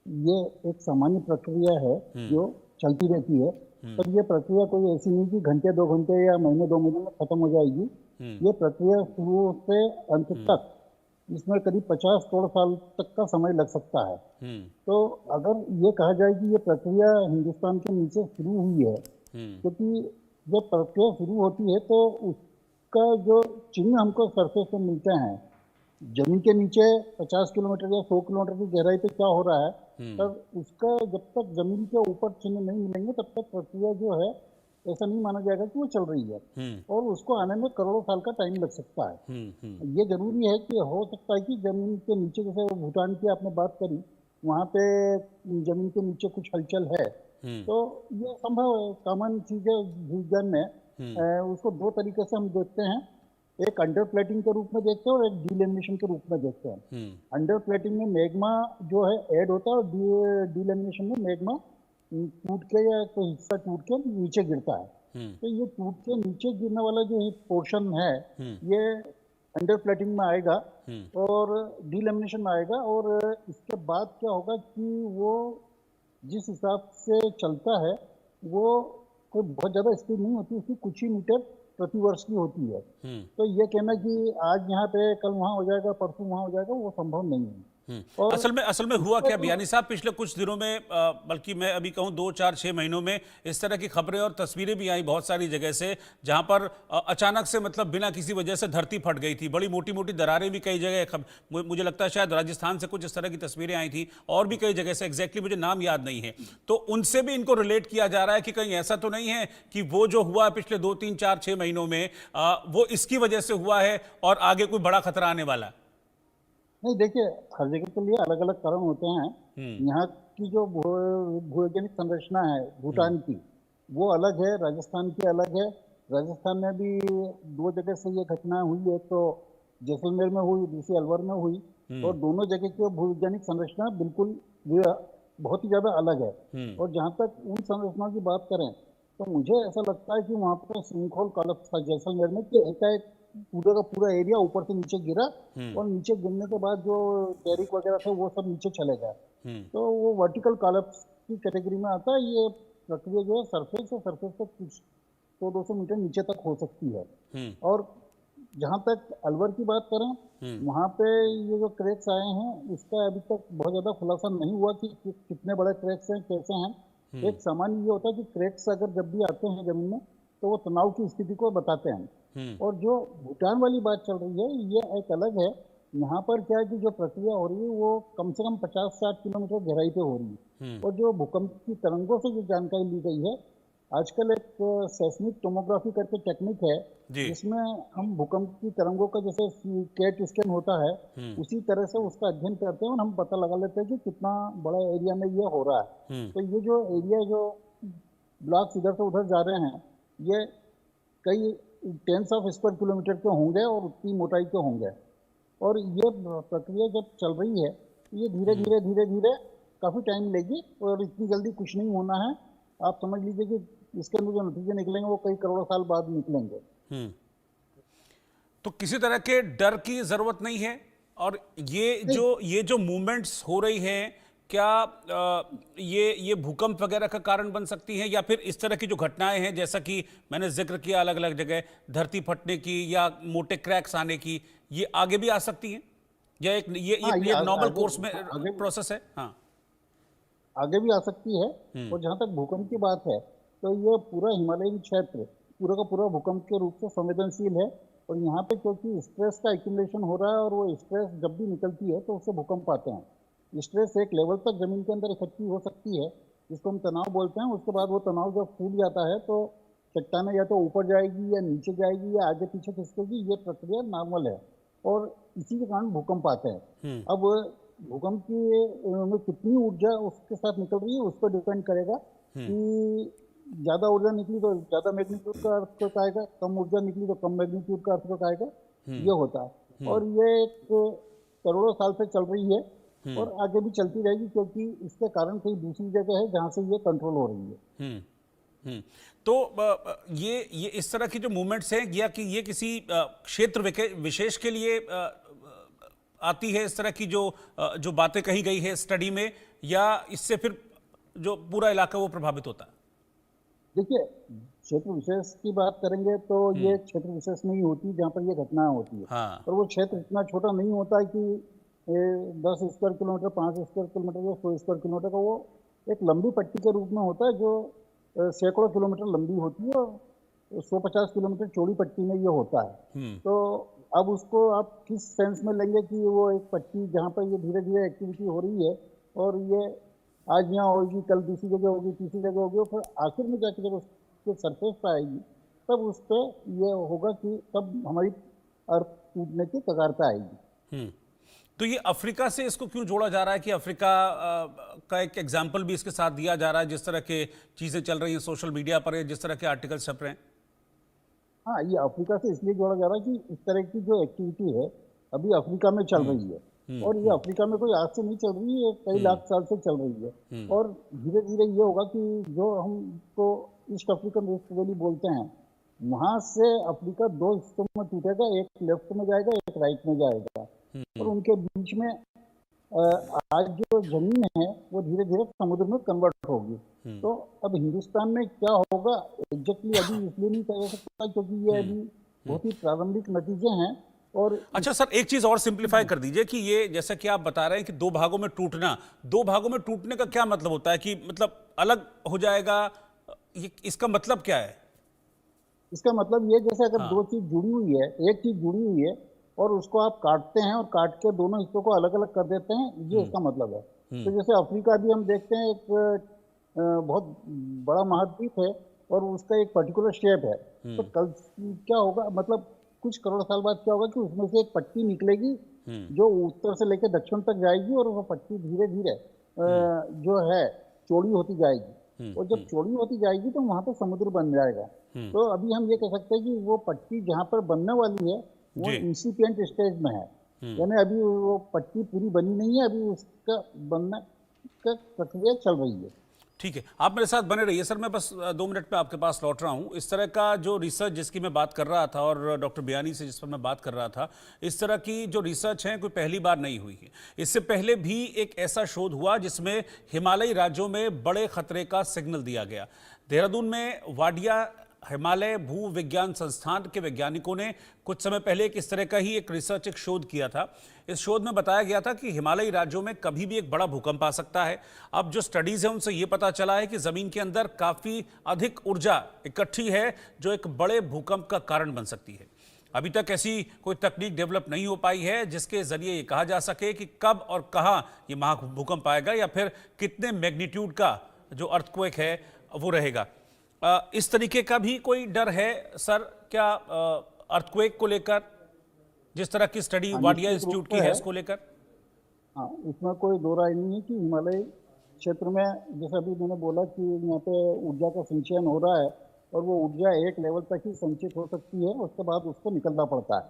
ये एक सामान्य प्रक्रिया है जो चलती रहती है। पर ये प्रक्रिया कोई ऐसी नहीं कि घंटे 2 घंटे या महीने 2 महीने में खत्म हो जाएगी। ये प्रक्रिया शुरू से अंत तक इसमें करीब 50 करोड़ साल तक का समय लग सकता है। तो अगर ये कहा जाए कि ये प्रक्रिया हिंदुस्तान के नीचे शुरू हुई है, क्योंकि जब प्रक्रिया शुरू होती है तो उसका जो चिन्ह हमको सरफेस पे मिलते हैं, जमीन के नीचे 50 किलोमीटर या 100 किलोमीटर की गहराई पे क्या हो रहा है, तब उसका जब तक जमीन के ऊपर चिन्ह नहीं मिलेंगे तब तक प्रक्रिया जो है ऐसा नहीं माना जाएगा कि वो चल रही है, और उसको आने में करोड़ों साल का टाइम लग सकता है। ये जरूरी है कि हो सकता है कि जमीन के नीचे, जैसे भूटान की आपने बात करी, वहाँ पे जमीन के नीचे कुछ हलचल है, तो ये संभव है, कॉमन चीज है विज्ञान में। उसको दो तरीके से हम देखते हैं, एक अंडर प्लेटिंग के रूप में देखते हैं और एक डीलेमिनेशन के रूप में देखते हैं। अंडर प्लेटिंग में मैग्मा जो है ऐड होता है, और डीलेमिनेशन में मैग्मा टूट के या कोई हिस्सा टूट के नीचे गिरता है। तो ये टूट के नीचे गिरने वाला जो पोर्शन है, ये अंडर प्लेटिंग में आएगा और डीलेमिनेशन में आएगा, और इसके बाद क्या होगा कि वो जिस हिसाब से चलता है वो कोई बहुत ज्यादा स्पीड नहीं होती, उसकी कुछ ही मीटर प्रति वर्ष की होती है। तो ये कहना कि आज यहाँ पे कल वहां हो जाएगा, परसों वहां हो जाएगा, वो संभव नहीं है। और असल में हुआ क्या बियानी साहब, पिछले कुछ दिनों में बल्कि मैं अभी कहूं 2, 4, 6 महीनों में इस तरह की खबरें और तस्वीरें भी आई बहुत सारी जगह से, जहां पर अचानक से मतलब बिना किसी वजह से धरती फट गई थी, बड़ी मोटी मोटी दरारें भी कई जगह, मुझे लगता है शायद राजस्थान से कुछ इस तरह की तस्वीरें आई थी, और भी कई जगह से, एग्जैक्टली मुझे नाम याद नहीं है। तो उनसे भी इनको रिलेट किया जा रहा है कि कहीं ऐसा तो नहीं है कि वो जो हुआ पिछले 2, 3, 4, 6 महीनों में वो इसकी वजह से हुआ है और आगे कोई बड़ा खतरा आने वाला है? नहीं, देखिए, हर जगह के लिए अलग अलग कारण होते हैं। यहाँ की जो भूवैज्ञानिक संरचना है भूटान की, वो अलग है, राजस्थान की अलग है। राजस्थान में भी दो जगह से ये घटना हुई है, तो जैसलमेर में हुई, दूसरी अलवर में हुई, और दोनों जगह की भूवैज्ञानिक संरचना बिल्कुल बहुत ही ज्यादा अलग है। और जहाँ तक उन संरचनाओं की बात करें तो मुझे ऐसा लगता है कि वहाँ पर सिंकहोल कॉलेप्स था जैसलमेर में, कि एकाएक पूरा का पूरा एरिया ऊपर से नीचे गिरा, और नीचे गिरने के बाद जो डेरिक वगैरह थे वो सब नीचे चले गए। तो वो वर्टिकल कॉलेप्स की कैटेगरी में आता है। ये प्रक्रिया जो है सरफेस से कुछ 100-200 मीटर नीचे तक हो सकती है। और जहाँ तक अलवर की बात करें, वहाँ पे ये जो क्रैक्स आए हैं इसका अभी तक बहुत ज्यादा खुलासा नहीं हुआ कि कितने बड़े क्रैक्स हैं, कैसे हैं। एक सामान्य ये होता है कि क्रैक्स अगर जब भी आते हैं जमीन में तो वो तनाव की स्थिति को बताते हैं। और जो भूटान वाली बात चल रही है ये एक अलग है। यहाँ पर क्या है कि जो प्रक्रिया हो रही है वो कम से कम 50-60 किलोमीटर गहराई पे हो रही है। और जो भूकंप की तरंगों से जो जानकारी ली गई है, आजकल एक सेस्मिक टोमोग्राफी करके टेक्निक है जिसमें हम भूकंप की तरंगों का जैसे कैट स्कैन होता है उसी तरह से उसका अध्ययन करते हैं और हम पता लगा लेते हैं कि कितना बड़ा एरिया में ये हो रहा है। तो ये जो एरिया जो ब्लॉक्स इधर से उधर जा रहे हैं ये कई टेंस ऑफ स्क्वायर किलोमीटर के होंगे और उतनी मोटाई के होंगे। और ये प्रक्रिया जब चल रही है ये धीरे धीरे काफी टाइम लेगी और इतनी जल्दी कुछ नहीं होना है। आप समझ लीजिए कि इसके अंदर जो नतीजे निकलेंगे वो कई करोड़ों साल बाद निकलेंगे। तो किसी तरह के डर की जरूरत नहीं है। और ये जो मूवमेंट्स हो रही हैं क्या ये भूकंप वगैरह का कारण बन सकती हैं, या फिर इस तरह की जो घटनाएं हैं जैसा कि मैंने जिक्र किया अलग अलग जगह धरती फटने की या मोटे क्रैक्स आने की, ये आगे भी आ सकती हैं, या ये नॉर्मल कोर्स में प्रोसेस है? हाँ, आगे भी आ सकती है। और जहां तक भूकंप की बात है तो ये पूरा हिमालयन क्षेत्र पूरा का पूरा भूकंप के रूप से संवेदनशील है। और यहाँ पे क्योंकि स्ट्रेस का एक्यूमुलेशन हो रहा है और वो स्ट्रेस जब भी निकलती है तो उससे भूकंप आते हैं। स्ट्रेस एक लेवल तक जमीन के अंदर इकट्ठी हो सकती है जिसको हम तनाव बोलते हैं। उसके बाद वो तनाव जब फूट जाता है तो चट्टानें या तो ऊपर जाएगी या नीचे जाएगी या आगे पीछे खिसकेगी। ये प्रक्रिया नॉर्मल है और इसी के कारण भूकंप आते हैं। अब भूकंप की में कितनी ऊर्जा उसके साथ निकल रही है उस पर डिपेंड करेगा कि ज्यादा ऊर्जा निकली तो ज्यादा मैग्नीट्यूड का अर्थक्वेक आएगा, कम ऊर्जा निकली तो कम मैग्नीट्यूड का अर्थक्वेक आएगा। ये होता है और ये एक करोड़ों साल से चल रही है और आगे भी चलती रहेगी क्योंकि इसके कारण कई दूसरी जगह है जहां से ये कंट्रोल हो रही है। तो ये इस तरह की जो मूवमेंट्स हैं या कि ये किसी क्षेत्र विशेष के लिए आती है, इस तरह की जो बातें कही गई है स्टडी में, या इससे फिर जो पूरा इलाका वो प्रभावित होता है? देखिए, क्षेत्र विशेष की बात करेंगे तो ये क्षेत्र विशेष में ही होती है जहाँ पर ये घटनाएं होती है। हाँ। और वो क्षेत्र इतना छोटा नहीं होता है कि 10 स्क्वायर किलोमीटर, 5 स्क्वायर किलोमीटर या 100 स्क्वायर किलोमीटर का, वो एक लंबी पट्टी के रूप में होता है जो सैकड़ों किलोमीटर लंबी होती है और 150 किलोमीटर चौड़ी पट्टी में ये होता है। तो अब उसको आप किस सेंस में लेंगे कि वो एक पट्टी जहाँ पर ये धीरे धीरे एक्टिविटी हो रही है और ये आज यहाँ होगी, कल दूसरी जगह होगी, तीसरी जगह होगी, और फिर आखिर में जाके जब उसके सरफेस पर आएगी तब उस पर ये होगा कि तब हमारी अर्थ टूटने की कगार पे आएगी। हम्म। तो ये अफ्रीका से इसको क्यों जोड़ा जा रहा है कि अफ्रीका का एक एग्जाम्पल भी इसके साथ दिया जा रहा है, जिस तरह के चीजें चल रही हैं सोशल मीडिया पर, जिस तरह के आर्टिकल छप रहे हैं? हाँ, ये अफ्रीका से इसलिए जोड़ा जा रहा है कि इस तरह की जो एक्टिविटी है अभी अफ्रीका में चल रही है। और ये अफ्रीका में कोई आज से नहीं चल रही है, कई लाख साल से चल रही है। और धीरे धीरे ये होगा कि जो हमको ईस्ट अफ्रीकन रिफ्ट वैली बोलते हैं, वहां से अफ्रीका दो हिस्सों में टूटेगा, एक लेफ्ट में जाएगा, एक राइट में जाएगा। और उनके बीच में आज जो जमीन है वो धीरे धीरे समुद्र में कन्वर्ट होगी। तो अब हिंदुस्तान में क्या होगा एग्जैक्टली अभी इसलिए नहीं कह सकता क्योंकि ये अभी बहुत ही प्रारंभिक नतीजे हैं। और अच्छा सर, एक चीज और सिंप्लीफाई कर दीजिए कि ये जैसा कि आप बता रहे हैं कि दो भागों में टूटना, दो भागों में टूटने का क्या मतलब होता है? कि मतलब अलग हो जाएगा, ये इसका मतलब क्या है? इसका मतलब ये, जैसे अगर हाँ। दो चीज जुड़ी हुई है, एक चीज जुड़ी हुई है और उसको आप काटते हैं और काट के दोनों हिस्सों को अलग अलग कर देते हैं, ये इसका मतलब है। तो जैसे अफ्रीका भी हम देखते हैं एक बहुत बड़ा महाद्वीप है और उसका एक पर्टिकुलर शेप है। तो कल क्या होगा, मतलब कुछ करोड़ साल बाद क्या होगा कि उसमें से एक पट्टी निकलेगी जो उत्तर से लेकर दक्षिण तक जाएगी और वो पट्टी धीरे धीरे जो है चौड़ी होती जाएगी। और जब चौड़ी होती जाएगी तो वहां पर समुद्र बन जाएगा। तो अभी हम ये कह सकते हैं कि वो पट्टी जहाँ पर बनने वाली है वो जी। इंसिपिएंट स्टेज में है, यानी अभी वो पट्टी पूरी बनी नहीं है, अभी उसका बनने का प्रक्रिया चल रही है। ठीक है, आप मेरे साथ बने रहिए सर। मैं बस 2 मिनट में आपके पास लौट रहा हूं। इस तरह का जो रिसर्च जिसकी मैं बात कर रहा था और डॉक्टर बियानी से जिस पर मैं बात कर रहा था, इस तरह की जो रिसर्च है कोई पहली बार नहीं हुई है। इससे पहले भी एक ऐसा शोध हुआ जिसमें हिमालयी राज्यों में बड़े खतरे का सिग्नल दिया गया। देहरादून में वाडिया हिमालय भू विज्ञान संस्थान के वैज्ञानिकों ने कुछ समय पहले एक इस तरह का ही एक रिसर्च, एक शोध किया था। इस शोध में बताया गया था कि हिमालयी राज्यों में कभी भी एक बड़ा भूकंप आ सकता है। अब जो स्टडीज है उनसे यह पता चला है कि जमीन के अंदर काफी अधिक ऊर्जा इकट्ठी है जो एक बड़े भूकंप का कारण बन सकती है। अभी तक ऐसी कोई तकनीक डेवलप नहीं हो पाई है जिसके जरिए ये कहा जा सके कि कब और कहां ये महाभूकंप आएगा या फिर कितने मैग्नीट्यूड का जो अर्थक्वेक है वो रहेगा। इस तरीके का भी कोई डर है सर क्या अर्थक्वेक को लेकर, जिस तरह की स्टडी वाडिया निश्चित इंस्टीट्यूट रूप की से है है। इसको लेकर? हाँ, इसमें कोई दो राय नहीं है कि हिमालय क्षेत्र में, जैसे अभी मैंने बोला कि यहाँ पे ऊर्जा का संचयन हो रहा है और वो ऊर्जा एक लेवल तक ही संचित हो सकती है, उसके बाद उसको निकलना पड़ता है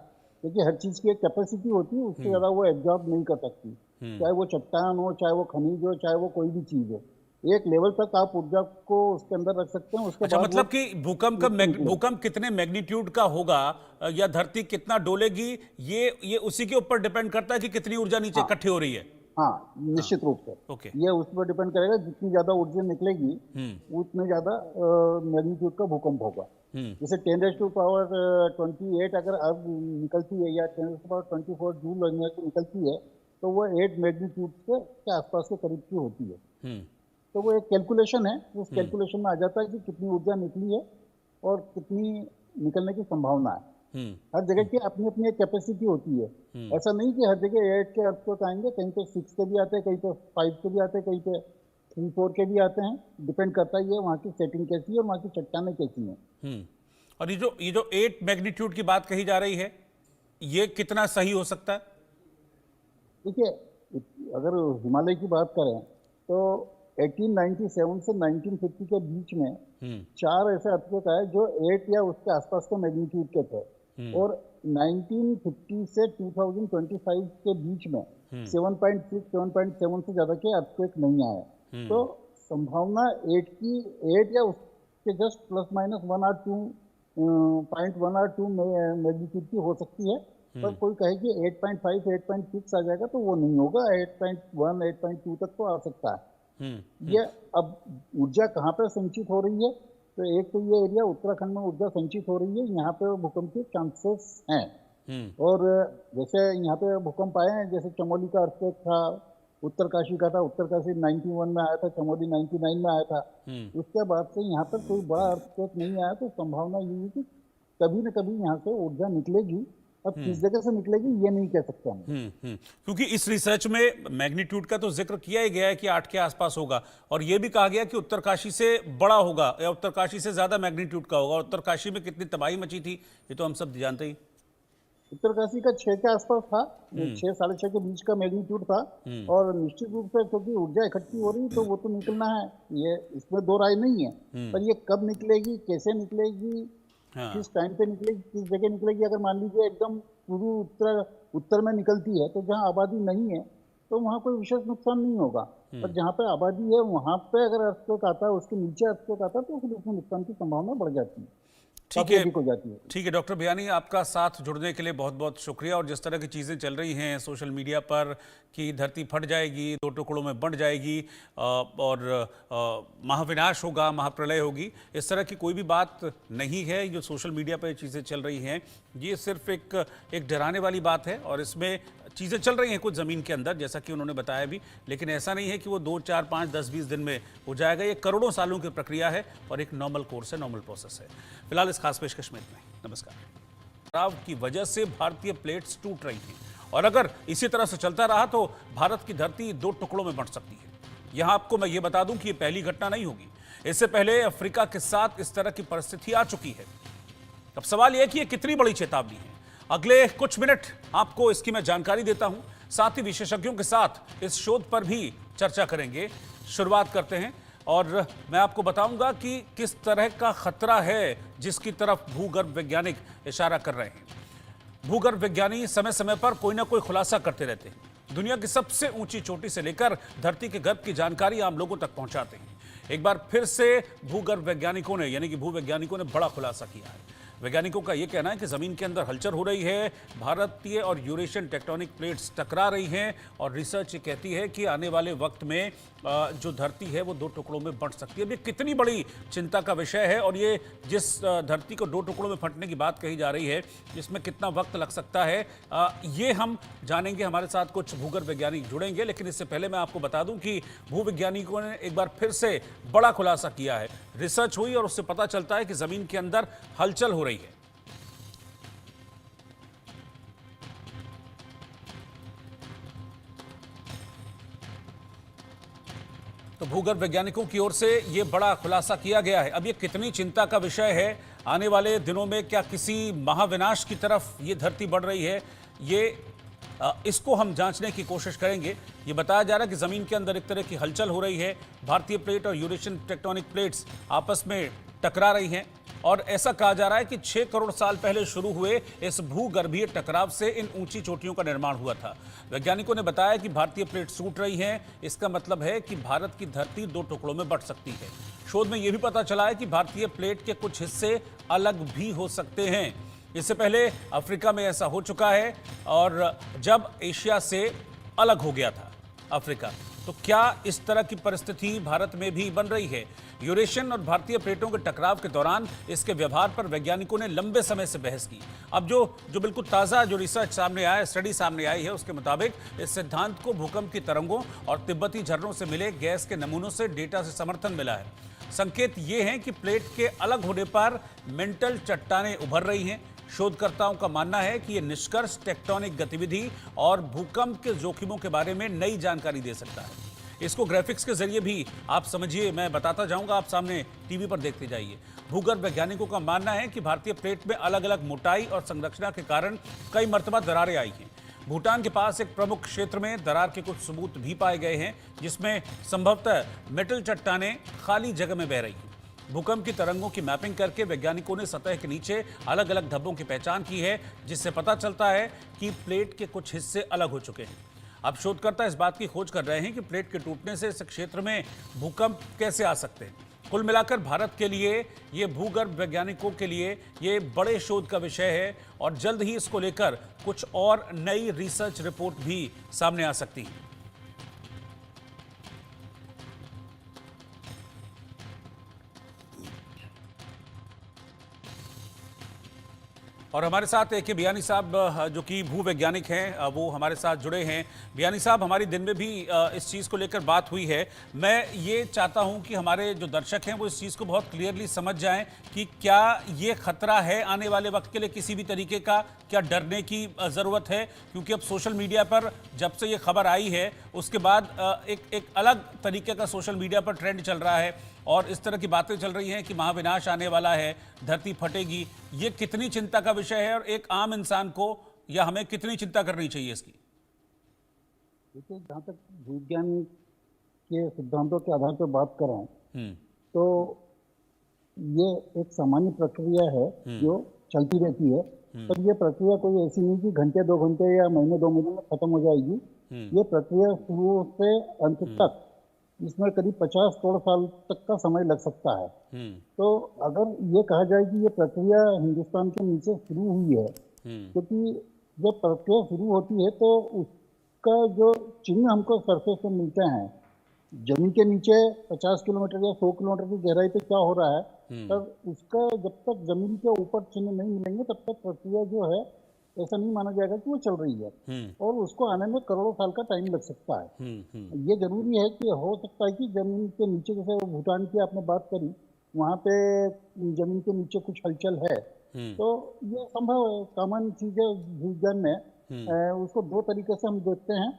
क्योंकि हर चीज की एक कैपेसिटी होती है, उससे ज्यादा वो एब्जॉर्ब नहीं कर सकती। चाहे वो चट्टान हो, चाहे वो खनिज हो, चाहे वो कोई भी चीज हो, एक लेवल तक आप ऊर्जा को उसके अंदर रख सकते हैं, उसके अच्छा, बाद वो मतलब कि भूकंप कितने मैग्नीट्यूड का होगा या धरती कितना डोलेगी, ये उसी के ऊपर डिपेंड करता है कि कितनी ऊर्जा नीचे हाँ, इकट्ठी हो रही है। हाँ, निश्चित रूप से ओके। ये उस पर डिपेंड करेगा, जितनी ज्यादा ऊर्जा निकलेगी उतने ज्यादा मैग्नीट्यूड का भूकंप होगा। जैसे 10⁻28 अगर अब निकलती है या 10⁻24 जूल निकलती है तो वो 8 मैग्नीट्यूड के आसपास के करीब की होती है। तो वो एक कैलकुलेशन है, उस कैलकुलेशन में आ जाता है कि कितनी ऊर्जा निकली है और कितनी निकलने की संभावना है। हर जगह की अपनी अपनी एक कैपेसिटी होती है। ऐसा नहीं कि हर जगह 8 के अर्थक्वेक आएंगे, कहीं पे 6 के भी आते हैं, कहीं पे 5 के भी आते हैं, कहीं पे 3-4 के भी आते हैं। डिपेंड करता है ये वहाँ की सेटिंग कैसी है और वहाँ की चट्टानें कैसी हैं। और ये जो 8 मैग्नीट्यूड की बात कही जा रही है, ये कितना सही हो सकता है? देखिए, अगर हिमालय की बात करें तो 1897 से 1950 के बीच में 4 ऐसे अर्थक्वेक आए जो 8 या उसके आसपास के मैग्नीट्यूड के थे। और 1950 से 2025 के बीच में 7.6, 7.7 से ज्यादा के अर्थक्वेक नहीं आए। तो संभावना 8 या उसके जस्ट प्लस माइनस 1 और 2 मैग्नीट्यूड की हो सकती है। पर कोई कहे कि 8.5, 8.6 आ जाएगा तो वो नहीं होगा। 8.1, 8.2 तक तो आ सकता है। ये अब ऊर्जा कहाँ पर संचित हो रही है तो एक तो ये एरिया उत्तराखंड में ऊर्जा संचित हो रही है, यहाँ पे भूकंप के चांसेस हैं। और जैसे यहाँ पे भूकंप आए हैं, जैसे चमोली का अर्थक्वेक था, उत्तरकाशी का था, उत्तरकाशी 91 में आया था, चमोली 99 में आया था। उसके बाद से यहाँ पर कोई बड़ा अर्थक्वेक नहीं आया, तो संभावना ये है कि कभी न कभी यहाँ से ऊर्जा निकलेगी। अब किस जगह से निकलेगी ये नहीं कह सकते हम। क्योंकि इस रिसर्च में मैग्नीट्यूड का तो जिक्र किया ही गया है कि 8 के आसपास होगा, और यह भी कहा गया कि उत्तरकाशी से बड़ा होगा या उत्तरकाशी से ज्यादा मैग्नीट्यूड का होगा। उत्तरकाशी में कितनी तबाही मची थी ये तो हम सब जानते ही। उत्तरकाशी का 6 के आसपास था, 6 साढ़े 6 के बीच का मैग्नीट्यूड था। और निश्चित रूप से क्योंकि ऊर्जा इकट्ठी हो रही तो वो तो निकलना है, ये इसमें दो राय नहीं है। पर ये कब निकलेगी, कैसे निकलेगी, किस टाइम पे निकलेगी, किस जगह निकलेगी। अगर मान लीजिए एकदम पूर्व उत्तर में निकलती है तो जहाँ आबादी नहीं है तो वहाँ कोई विशेष नुकसान नहीं होगा। पर जहाँ पे आबादी है वहाँ पे अगर अर्थक्वेक आता है, उसके नीचे अर्थक्वेक आता है, तो फिर उसमें नुकसान की संभावना बढ़ जाती है, ठीक है। हो जाती है। ठीक है डॉक्टर भियानी, आपका साथ जुड़ने के लिए बहुत बहुत शुक्रिया। और जिस तरह की चीज़ें चल रही हैं सोशल मीडिया पर कि धरती फट जाएगी, 2 टुकड़ों में बंट जाएगी और महाविनाश होगा, महाप्रलय होगी, इस तरह की कोई भी बात नहीं है। जो सोशल मीडिया पर चीज़ें चल रही हैं ये सिर्फ एक डराने वाली बात है, और इसमें चीज़ें चल रही हैं कुछ ज़मीन के अंदर, जैसा कि उन्होंने बताया भी, लेकिन ऐसा नहीं है कि वो 2, 4, 5, 10, 20 दिन में हो जाएगा। ये करोड़ों सालों की प्रक्रिया है और एक नॉर्मल कोर्स है, नॉर्मल प्रोसेस है। फिलहाल इस खास पेशकश में इतना ही। नमस्कार। टकराव की वजह से भारतीय प्लेट्स टूट रही हैं, और अगर इसी तरह से चलता रहा तो भारत की धरती 2 टुकड़ों में बंट सकती है। यहाँ आपको मैं ये बता दूं कि ये पहली घटना नहीं होगी। इससे पहले अफ्रीका के साथ इस तरह की परिस्थिति आ चुकी है। अब सवाल यह है कि ये कितनी बड़ी चेतावनी है। अगले कुछ मिनट आपको इसकी मैं जानकारी देता हूं, साथ ही विशेषज्ञों के साथ इस शोध पर भी चर्चा करेंगे। शुरुआत करते हैं और मैं आपको बताऊंगा कि किस तरह का खतरा है जिसकी तरफ भूगर्भ वैज्ञानिक इशारा कर रहे हैं। भूगर्भ वैज्ञानिक समय समय पर कोई ना कोई खुलासा करते रहते हैं। दुनिया की सबसे ऊंची चोटी से लेकर धरती के गर्भ की जानकारी आम लोगों तक पहुंचाते हैं। एक बार फिर से भूगर्भ वैज्ञानिकों ने यानी कि भूवैज्ञानिकों ने बड़ा खुलासा किया है। वैज्ञानिकों का यह कहना है कि जमीन के अंदर हलचल हो रही है, भारतीय और यूरेशियन टेक्टोनिक प्लेट्स टकरा रही हैं, और रिसर्च ये कहती है कि आने वाले वक्त में जो धरती है वो 2 टुकड़ों में बंट सकती है। अब ये कितनी बड़ी चिंता का विषय है, और ये जिस धरती को 2 टुकड़ों में फटने की बात कही जा रही है, इसमें कितना वक्त लग सकता है, ये हम जानेंगे। हमारे साथ कुछ भूगर्भ वैज्ञानिक जुड़ेंगे, लेकिन इससे पहले मैं आपको बता दूं कि भूवैज्ञानिकों ने एक बार फिर से बड़ा खुलासा किया है। रिसर्च हुई और उससे पता चलता है कि जमीन के अंदर हलचल हो रही है। तो भूगर्भ वैज्ञानिकों की ओर से यह बड़ा खुलासा किया गया है। अब ये कितनी चिंता का विषय है, आने वाले दिनों में क्या किसी महाविनाश की तरफ ये धरती बढ़ रही है, इसको हम जांचने की कोशिश करेंगे। ये बताया जा रहा है कि जमीन के अंदर एक तरह की हलचल हो रही है, भारतीय प्लेट और यूरेशियन टेक्टोनिक प्लेट्स आपस में टकरा रही हैं, और ऐसा कहा जा रहा है कि 6 करोड़ साल पहले शुरू हुए इस भूगर्भीय टकराव से इन ऊंची चोटियों का निर्माण हुआ था। वैज्ञानिकों ने बताया कि भारतीय प्लेट्स टूट रही हैं, इसका मतलब है कि भारत की धरती 2 टुकड़ों में बंट सकती है। शोध में यह भी पता चला है कि भारतीय प्लेट के कुछ हिस्से अलग भी हो सकते हैं। इससे पहले अफ्रीका में ऐसा हो चुका है, और जब एशिया से अलग हो गया था अफ्रीका, तो क्या इस तरह की परिस्थिति भारत में भी बन रही है? यूरेशियन और भारतीय प्लेटों के टकराव के दौरान इसके व्यवहार पर वैज्ञानिकों ने लंबे समय से बहस की। अब जो बिल्कुल ताज़ा जो रिसर्च सामने आया, स्टडी सामने आई है, उसके मुताबिक इस सिद्धांत को भूकंप की तरंगों और तिब्बती झरनों से मिले गैस के नमूनों से डेटा से समर्थन मिला है। संकेत ये हैं कि प्लेट के अलग होने पर मेंटल चट्टानें उभर रही हैं। शोधकर्ताओं का मानना है कि यह निष्कर्ष टेक्टोनिक गतिविधि और भूकंप के जोखिमों के बारे में नई जानकारी दे सकता है। इसको ग्राफिक्स के जरिए भी आप समझिए, मैं बताता जाऊंगा, आप सामने टीवी पर देखते जाइए। भूगर्भ वैज्ञानिकों का मानना है कि भारतीय प्लेट में अलग अलग मोटाई और संरचना के कारण कई मर्तबा दरारें आई हैं। भूटान के पास एक प्रमुख क्षेत्र में दरार के कुछ सबूत भी पाए गए हैं, जिसमें संभवतः मेटल चट्टानें खाली जगह में बह रही हैं। भूकंप की तरंगों की मैपिंग करके वैज्ञानिकों ने सतह के नीचे अलग अलग धब्बों की पहचान की है, जिससे पता चलता है कि प्लेट के कुछ हिस्से अलग हो चुके हैं। अब शोधकर्ता इस बात की खोज कर रहे हैं कि प्लेट के टूटने से इस क्षेत्र में भूकंप कैसे आ सकते हैं। कुल मिलाकर भारत के लिए, ये भूगर्भ वैज्ञानिकों के लिए ये बड़े शोध का विषय है, और जल्द ही इसको लेकर कुछ और नई रिसर्च रिपोर्ट भी सामने आ सकती है। और हमारे साथ एक बियानी साहब जो कि भूवैज्ञानिक हैं, वो हमारे साथ जुड़े हैं। बियानी साहब, हमारी दिन में भी इस चीज़ को लेकर बात हुई है। मैं ये चाहता हूं कि हमारे जो दर्शक हैं वो इस चीज़ को बहुत क्लियरली समझ जाएं कि क्या ये खतरा है आने वाले वक्त के लिए किसी भी तरीके का, क्या डरने की ज़रूरत है? क्योंकि अब सोशल मीडिया पर जब से ये खबर आई है उसके बाद एक अलग तरीके का सोशल मीडिया पर ट्रेंड चल रहा है और इस तरह की बातें चल रही हैं कि महाविनाश आने वाला है, धरती फटेगी। ये कितनी चिंता का विषय है और एक आम इंसान को या हमें कितनी चिंता करनी चाहिए इसकी? देखिए, जहाँ तक विज्ञान के सिद्धांतों के आधार पर बात करें हम्म। तो ये एक सामान्य प्रक्रिया है जो चलती रहती है। पर ये प्रक्रिया कोई ऐसी नहीं कि घंटे 2 घंटे या महीने 2 महीने में खत्म हो जाएगी। ये प्रक्रिया शुरू से अंत तक इसमें करीब 50 करोड़ साल तक का समय लग सकता है। तो अगर ये कहा जाए कि ये प्रक्रिया हिंदुस्तान के नीचे शुरू हुई है, क्योंकि जब प्रक्रिया शुरू होती है तो उसका जो चिन्ह हमको सरफेस पे मिलते हैं, जमीन के नीचे 50 किलोमीटर या 100 किलोमीटर की गहराई पे क्या हो रहा है, तब उसका जब तक जमीन के ऊपर चिन्ह नहीं मिलेंगे तब तक प्रक्रिया जो है ऐसा नहीं माना जाएगा कि वो चल रही है। और उसको आने में करोड़ों साल का टाइम लग सकता है। ये जरूरी है कि हो सकता है कि जमीन के नीचे, जैसे भूटान की आपने बात करी, वहाँ पे जमीन के नीचे कुछ हलचल है, तो ये संभव है। कॉमन चीज है विज्ञान में, उसको दो तरीके से हम देखते हैं,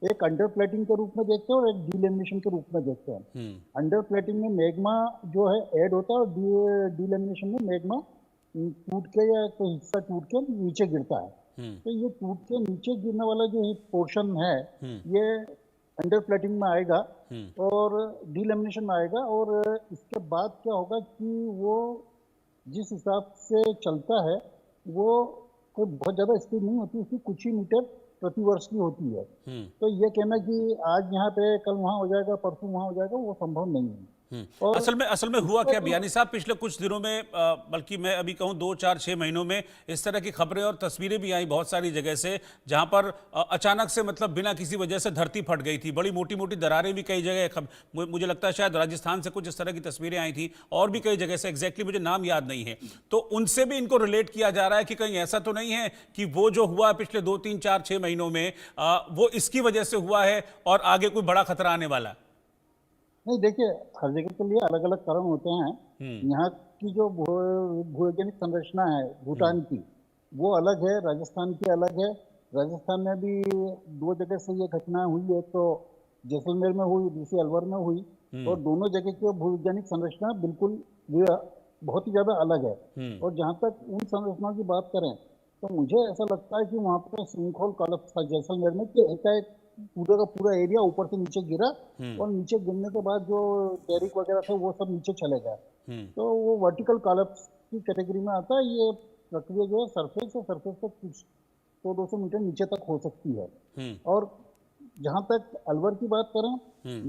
एक अंडर प्लेटिंग के रूप में देखते हैं और एक डीलेमिनेशन के रूप में देखते हैं। अंडर प्लेटिंग में मैग्मा जो है ऐड होता है और डीलेमिनेशन में मैग्मा टूट के या कोई हिस्सा टूट के नीचे गिरता है। तो ये टूट के नीचे गिरने वाला जो पोर्शन है ये अंडर प्लेटिंग में आएगा और डीलेमिनेशन में आएगा। और इसके बाद क्या होगा कि वो जिस हिसाब से चलता है वो कोई बहुत ज्यादा स्पीड नहीं होती, उसकी कुछ ही मीटर प्रति वर्ष की होती है। तो ये कहना कि आज यहाँ पे कल वहां हो जाएगा, परसों वहां हो जाएगा, वो संभव नहीं है। और असल में हुआ क्या बियानी साहब, पिछले कुछ दिनों में बल्कि मैं अभी कहूं 2, 4, 6 महीनों में इस तरह की खबरें और तस्वीरें भी आई बहुत सारी जगह से, जहां पर अचानक से मतलब बिना किसी वजह से धरती फट गई थी। बड़ी मोटी मोटी दरारें भी कई जगह, मुझे लगता है शायद राजस्थान से कुछ इस तरह की तस्वीरें आई थी और भी कई जगह से, एग्जैक्टली मुझे नाम याद नहीं है। तो उनसे भी इनको रिलेट किया जा रहा है कि कहीं ऐसा तो नहीं है कि वो जो हुआ पिछले 2, 3, 4, 6 महीनों में वो इसकी वजह से हुआ है और आगे कोई बड़ा खतरा आने वाला? नहीं, देखिए, हर जगह के लिए अलग अलग कारण होते हैं। यहाँ की जो भूवैज्ञानिक संरचना है भूटान की, वो अलग है, राजस्थान की अलग है। राजस्थान में भी 2 जगह से ये घटना हुई है, तो जैसलमेर में हुई, दूसरी अलवर में हुई, और दोनों जगह की भूवैज्ञानिक संरचना बिल्कुल बहुत ही ज्यादा अलग है। और जहाँ तक उन संरचनाओं की बात करें तो मुझे ऐसा लगता है कि वहाँ पर सिंकहोल कॉलेप्स था जैसलमेर में, कि एकाएक पूरा का पूरा एरिया ऊपर से नीचे गिरा और नीचे गिरने के बाद जो डेरिक वगैरह थे वो सब नीचे चले गए। तो वो वर्टिकल कॉलेप्स की कैटेगरी में आता है। ये प्रक्रिया जो है सरफेस से कुछ 100-200 मीटर नीचे तक हो सकती है। और जहाँ तक अलवर की बात करें,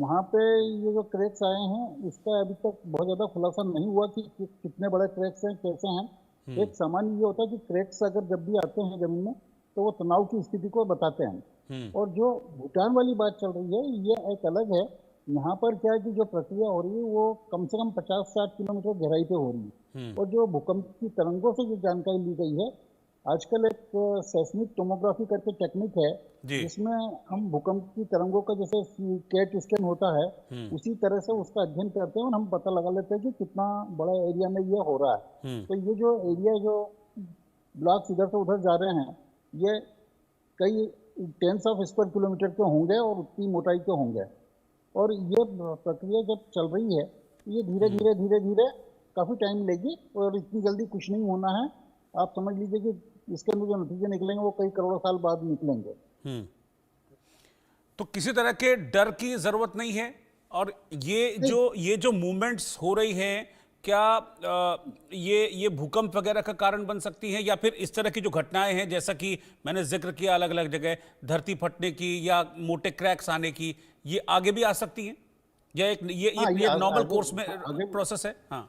वहाँ पे ये जो क्रैक्स आए हैं इसका अभी तक बहुत ज्यादा खुलासा नहीं हुआ कि कितने बड़े क्रैक्स हैं, कैसे हैं। एक सामान्य ये होता है कि क्रैक्स अगर जब भी आते हैं जमीन में तो वो तनाव की स्थिति को बताते हैं। और जो भूटान वाली बात चल रही है ये एक अलग है। यहाँ पर क्या है कि जो प्रक्रिया हो रही है वो कम से कम 50-60 किलोमीटर गहराई पे हो रही है। और जो भूकंप की तरंगों से जो जानकारी ली गई है, आजकल एक सेस्मिक टोमोग्राफी करके टेक्निक है जिसमें हम भूकंप की तरंगों का जैसे कैट स्कैन होता है उसी तरह से उसका अध्ययन करते हैं और हम पता लगा लेते हैं कि कितना बड़ा एरिया में ये हो रहा है। तो ये जो एरिया जो ब्लॉक्स इधर से उधर जा रहे हैं ये कई टेंस ऑफ स्क्वायर किलोमीटर के होंगे और उतनी मोटाई के होंगे। और ये प्रक्रिया जब चल रही है ये धीरे धीरे काफी टाइम लेगी और इतनी जल्दी कुछ नहीं होना है। आप समझ लीजिए कि इसके जो नतीजे निकलेंगे वो कई करोड़ों साल बाद निकलेंगे। तो किसी तरह के डर की जरूरत नहीं है। और ये जो मूवमेंट्स हो रही हैं, क्या ये भूकंप वगैरह का कारण बन सकती हैं या फिर इस तरह की जो घटनाएं हैं जैसा कि मैंने जिक्र किया अलग अलग जगह धरती फटने की या मोटे क्रैक्स आने की, ये आगे भी आ सकती हैं या ये नॉर्मल कोर्स में प्रोसेस है? हाँ,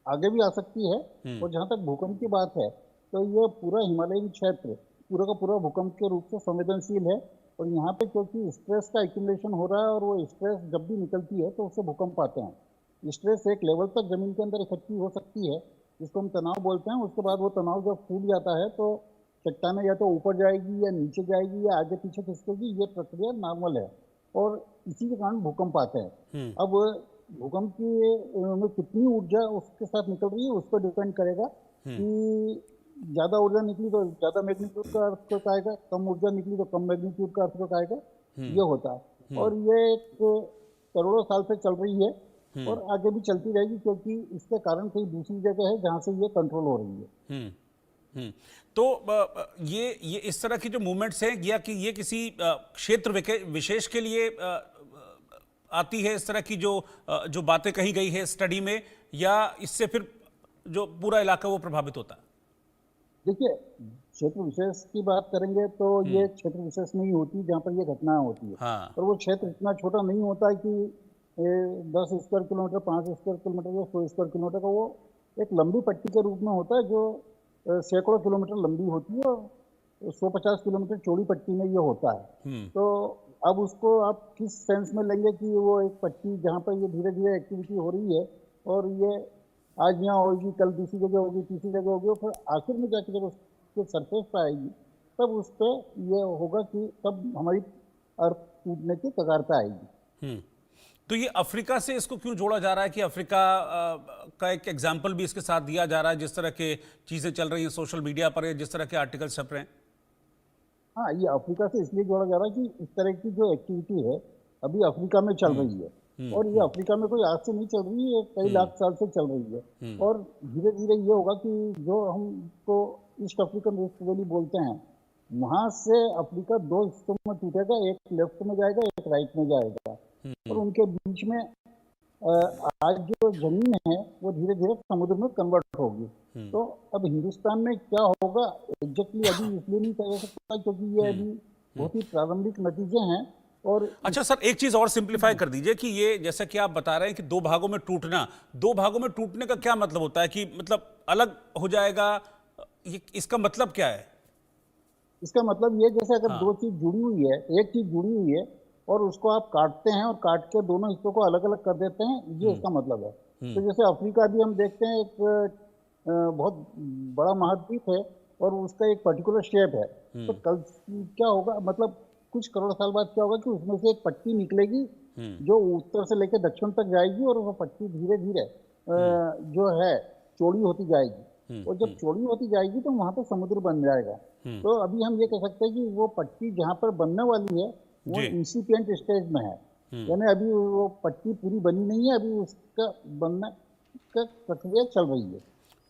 आगे भी आ सकती है। और जहाँ तक भूकंप की बात है तो ये पूरा हिमालयन क्षेत्र पूरा का पूरा भूकंप के रूप से संवेदनशील है। और यहाँ पे क्योंकि स्ट्रेस का एक्यूमुलेशन हो रहा है और वो स्ट्रेस जब भी निकलती है तो उससे भूकंप आते हैं। स्ट्रेस एक लेवल तक जमीन के अंदर इकट्ठी हो सकती है जिसको हम तनाव बोलते हैं, उसके बाद वो तनाव जब फूट जाता है तो चट्टानें या तो ऊपर जाएगी या नीचे जाएगी या आगे पीछे खिसकेगी। ये प्रक्रिया नॉर्मल है और इसी के कारण भूकंप आते हैं। अब भूकंप की में कितनी ऊर्जा उसके साथ निकल रही है उस पर डिपेंड करेगा कि ज्यादा ऊर्जा निकली तो ज्यादा मैग्नीट्यूड का अर्थक्वेक आएगा, कम ऊर्जा निकली तो कम मैग्नीट्यूड का अर्थक्वेक आएगा। ये होता है और ये एक करोड़ों साल से चल रही है और आगे भी चलती रहेगी, क्योंकि इसके कारण कई दूसरी जगह है जहां से ये कंट्रोल हो रही है। तो ये इस तरह की जो मूवमेंट्स हैं, या कि ये किसी क्षेत्र विशेष के लिए आती है, इस तरह की जो बातें कही गई है स्टडी में, या इससे फिर जो पूरा इलाका वो प्रभावित होता है? देखिए, क्षेत्र विशेष की बात करेंगे तो ये क्षेत्र विशेष में ही होती है जहाँ पर ये घटनाएं होती है। हाँ। और वो क्षेत्र इतना छोटा नहीं होता है कि 10 स्क्वायर किलोमीटर, 5 स्क्वायर किलोमीटर या 100 स्क्वायर किलोमीटर का, वो एक लंबी पट्टी के रूप में होता है जो सैकड़ों किलोमीटर लंबी होती है और 150 किलोमीटर चौड़ी पट्टी में ये होता है। तो अब उसको आप किस सेंस में लेंगे कि वो एक पट्टी जहाँ पर ये धीरे धीरे एक्टिविटी हो रही है और ये आज यहाँ होगी, कल दूसरी जगह होगी, तीसरी जगह होगी, और फिर आखिर में जाकर जब उसके सरफेस पर आएगी तब उस पर ये होगा कि तब हमारी अर्थ टूटने की कगार पर आएगी। तो ये अफ्रीका से इसको क्यों जोड़ा जा रहा है कि अफ्रीका का एक एग्जाम्पल भी इसके साथ दिया जा रहा है, जिस तरह के चीजें चल रही हैं सोशल मीडिया पर, जिस तरह के आर्टिकल छप रहे हैं? हाँ, ये अफ्रीका से इसलिए जोड़ा जा रहा है कि इस तरह की जो एक्टिविटी है अभी अफ्रीका में चल रही है और ये अफ्रीका में कोई आज से नहीं चल रही है, कई लाख साल से चल रही है। और धीरे धीरे ये होगा कि जो हमको ईस्ट अफ्रीकन रिफ्ट वैली बोलते हैं, वहां से अफ्रीका दो हिस्सों में टूटेगा, एक लेफ्ट में जाएगा, एक राइट में जाएगा और उनके बीच में आज जो जमीन है वो धीरे धीरे समुद्र में कन्वर्ट होगी। तो अब हिंदुस्तान में क्या होगा एग्जैक्टली अभी इसलिए नहीं कह सकता क्योंकि ये अभी बहुत ही प्रारंभिक नतीजे हैं। और अच्छा सर, एक चीज और सिंप्लीफाई कर दीजिए कि ये जैसा कि आप बता रहे हैं कि दो भागों में टूटना, दो भागों में टूटने का क्या मतलब होता है? कि मतलब अलग हो जाएगा, ये इसका मतलब क्या है? इसका मतलब ये, जैसे अगर दो चीज जुड़ी हुई है, एक चीज जुड़ी हुई है और उसको आप काटते हैं और काट के दोनों हिस्सों को अलग अलग कर देते हैं, ये इसका मतलब है। तो जैसे अफ्रीका भी हम देखते हैं एक बहुत बड़ा महाद्वीप है और उसका एक पर्टिकुलर शेप है। तो कल क्या होगा, मतलब कुछ करोड़ साल बाद क्या होगा कि उसमें से एक पट्टी निकलेगी जो उत्तर से लेकर दक्षिण तक जाएगी और वो पट्टी धीरे धीरे जो है चौड़ी होती जाएगी और जब चौड़ी होती जाएगी तो वहां पर समुद्र बन जाएगा। तो अभी हम ये कह सकते हैं कि वो पट्टी जहाँ पर बनने वाली है वो इंसिपिएंट स्टेज में है, यानी अभी वो पट्टी पूरी बनी नहीं है, अभी उसका बनने का प्रक्रिया चल रही है।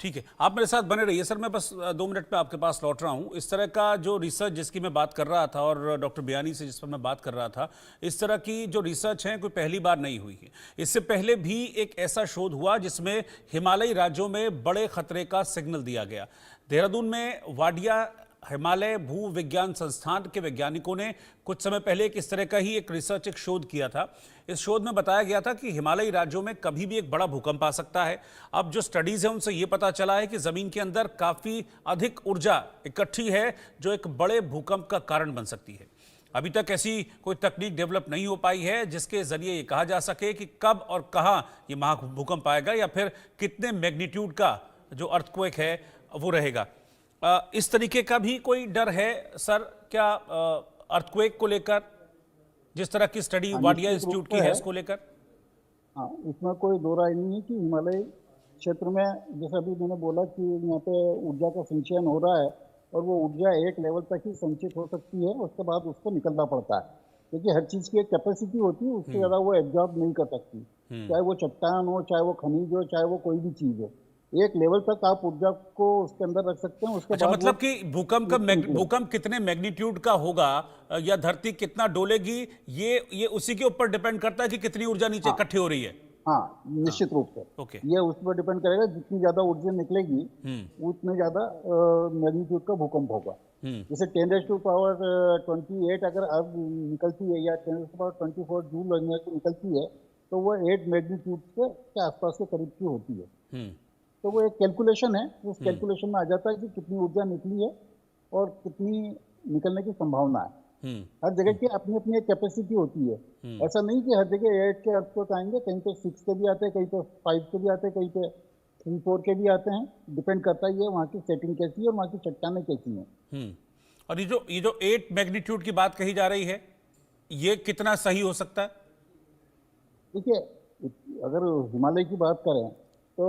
ठीक है, आप मेरे साथ बने रहिए सर, मैं बस 2 मिनट पे आपके पास लौट रहा हूं। इस तरह का जो रिसर्च जिसकी मैं बात कर रहा था और डॉक्टर बियानी से जिस पर मैं बात कर रहा था, इस तरह की जो रिसर्च है कोई पहली बार नहीं हुई है। इससे पहले भी एक ऐसा शोध हुआ जिसमें हिमालयी राज्यों में बड़े खतरे का सिग्नल दिया गया। देहरादून में वाडिया हिमालय भू विज्ञान संस्थान के वैज्ञानिकों ने कुछ समय पहले इस तरह का ही एक रिसर्च, एक शोध किया था। इस शोध में बताया गया था कि हिमालयी राज्यों में कभी भी एक बड़ा भूकंप आ सकता है। अब जो स्टडीज है उनसे ये पता चला है कि जमीन के अंदर काफी अधिक ऊर्जा इकट्ठी है जो एक बड़े भूकंप का कारण बन सकती है। अभी तक ऐसी कोई तकनीक डेवलप नहीं हो पाई है जिसके जरिए ये कहा जा सके कि कब और कहां ये महाभूकंप आएगा या फिर कितने मैग्नीट्यूड का जो अर्थक्वेक है वो रहेगा। इस तरीके का भी कोई डर है सर क्या अर्थक्वेक को लेकर, जिस तरह की स्टडी वाडिया इंस्टीट्यूट की है इसको लेकर? हाँ, इसमें कोई दो राय नहीं है कि हिमालय क्षेत्र में, जैसा अभी मैंने बोला कि यहाँ पे ऊर्जा का संचयन हो रहा है और वो ऊर्जा एक लेवल तक ही संचित हो सकती है, उसके बाद उसको निकलना पड़ता है क्योंकि हर चीज की एक कैपेसिटी होती है, उससे ज्यादा वो एब्जॉर्ब नहीं कर सकती। चाहे वो चट्टान हो, चाहे वो खनिज हो, चाहे वो कोई भी चीज हो, एक लेवल तक आप ऊर्जा को उसके अंदर रख सकते हैं। उसके अच्छा, बाद मतलब कि भूकंप कितने मैग्नीट्यूड का होगा या धरती कितना डोलेगी, ये उसी के ऊपर डिपेंड करता है कि कितनी ऊर्जा नीचे इकट्ठी हो रही है। हाँ, निश्चित रूप से ओके, ये उस पर डिपेंड करेगा। जितनी ज्यादा ऊर्जा निकलेगी उतने ज्यादा मैग्नीट्यूड का भूकंप होगा। जैसे 10⁻28 अगर अब निकलती है या 10⁻24 जूल निकलती है तो वो 8 मैग्नीट्यूड के आसपास के करीब की होती है। तो वो एक कैलकुलेशन है, उस कैलकुलेशन में आ जाता है कि कितनी ऊर्जा निकली है और कितनी निकलने की संभावना है। हर जगह की अपनी अपनी एक कैपेसिटी होती है। ऐसा नहीं कि हर जगह 8 के अर्थक्वेक आएंगे, कहीं पे 6 के भी आते हैं, कहीं पे 5 के भी आते हैं, कहीं पे 3-4 के भी आते हैं, डिपेंड करता है ये वहाँ की सेटिंग कैसी है और वहाँ की चट्टानें कैसी हैं। और ये जो 8 मैग्नीट्यूड की बात कही जा रही है, ये कितना सही हो सकता है? देखिए, अगर हिमालय की बात करें तो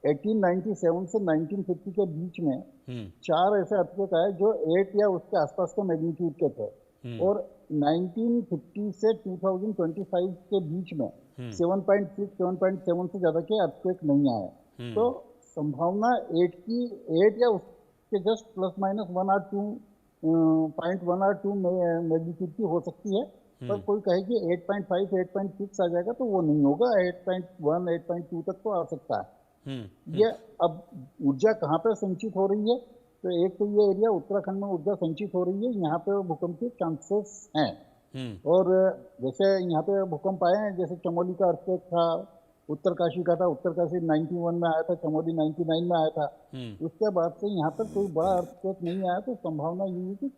1897 से 1950 के बीच में 4 ऐसे अर्थक्वेक आए जो 8 या उसके आसपास के मैग्नीट्यूड के थे, और 1950 से 2025 के बीच में 7.6, 7.7 से ज्यादा के अर्थक्वेक नहीं आए। तो संभावना 8 या उसके जस्ट प्लस माइनस 1 और 2 मैग्नीट्यूड की हो सकती है, पर कोई कहे कि 8.5, 8.6 आ जाएगा तो वो नहीं होगा। 8.1, 8.2 तक तो आ सकता है। ये अब ऊर्जा कहाँ पर संचित हो रही है, तो एक तो ये एरिया उत्तराखंड में ऊर्जा संचित हो रही है, यहाँ पे भूकंप के चांसेस हैं। और जैसे यहाँ पे भूकंप आए हैं, जैसे चमोली का अर्थक्वेक था, उत्तरकाशी का था, उत्तरकाशी 91 में आया था, चमोली 99 में आया था। उसके बाद से यहाँ पर कोई बड़ा अर्थक्वेक नहीं आया, तो संभावना ये है कि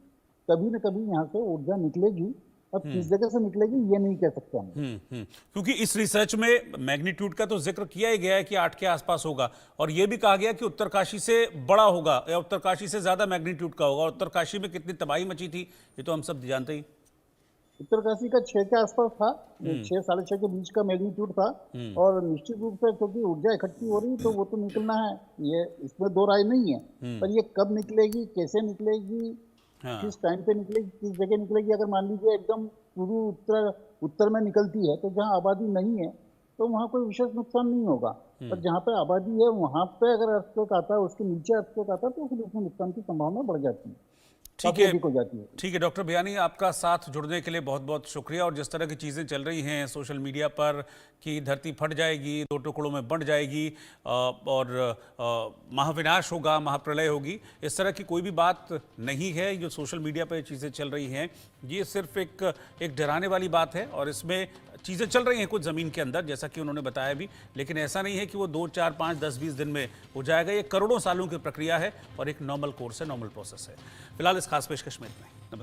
कभी न कभी यहाँ से ऊर्जा निकलेगी। अब किस जगह से निकलेगी ये नहीं कह सकते हम। क्योंकि इस रिसर्च में मैग्नीट्यूड का तो जिक्र किया ही गया है कि 8 के आसपास होगा, और यह भी कहा गया कि उत्तरकाशी से बड़ा होगा या उत्तरकाशी से ज्यादा मैग्नीट्यूड का होगा। उत्तरकाशी में कितनी तबाही मची थी ये तो हम सब जानते ही। उत्तरकाशी का 6 के आसपास था, 6, 6.5 के बीच का मैग्नीट्यूड था, और निश्चित रूप से क्योंकि ऊर्जा इकट्ठी हो रही तो वो तो निकलना है, ये इसमें दो राय नहीं है। पर ये कब निकलेगी, कैसे निकलेगी, किस टाइम पे निकलेगी, किस जगह निकलेगी। अगर मान लीजिए एकदम पूर्व उत्तर में निकलती है तो जहाँ आबादी नहीं है तो वहाँ कोई विशेष नुकसान नहीं होगा, पर जहाँ पे आबादी है वहाँ पे अगर अर्थक्वेक आता है, उसके नीचे अर्थक्वेक आता है, तो फिर उसमें नुकसान की संभावना बढ़ जाती है, ठीक है, हो जाती है। ठीक है डॉक्टर भियानी, आपका साथ जुड़ने के लिए बहुत बहुत शुक्रिया। और जिस तरह की चीज़ें चल रही हैं सोशल मीडिया पर कि धरती फट जाएगी, 2 टुकड़ों में बंट जाएगी और महाविनाश होगा, महाप्रलय होगी, इस तरह की कोई भी बात नहीं है। जो सोशल मीडिया पर चीज़ें चल रही हैं ये सिर्फ एक डराने वाली बात है, और इसमें चीज़ें चल रही हैं कुछ ज़मीन के अंदर, जैसा कि उन्होंने बताया भी, लेकिन ऐसा नहीं है कि वो 2, 4, 5, 10, 20 दिन में हो जाएगा। ये करोड़ों सालों की प्रक्रिया है और एक नॉर्मल कोर्स है, नॉर्मल प्रोसेस है। फिलहाल इस खास पेशकश में इतना ही। नमस्कार।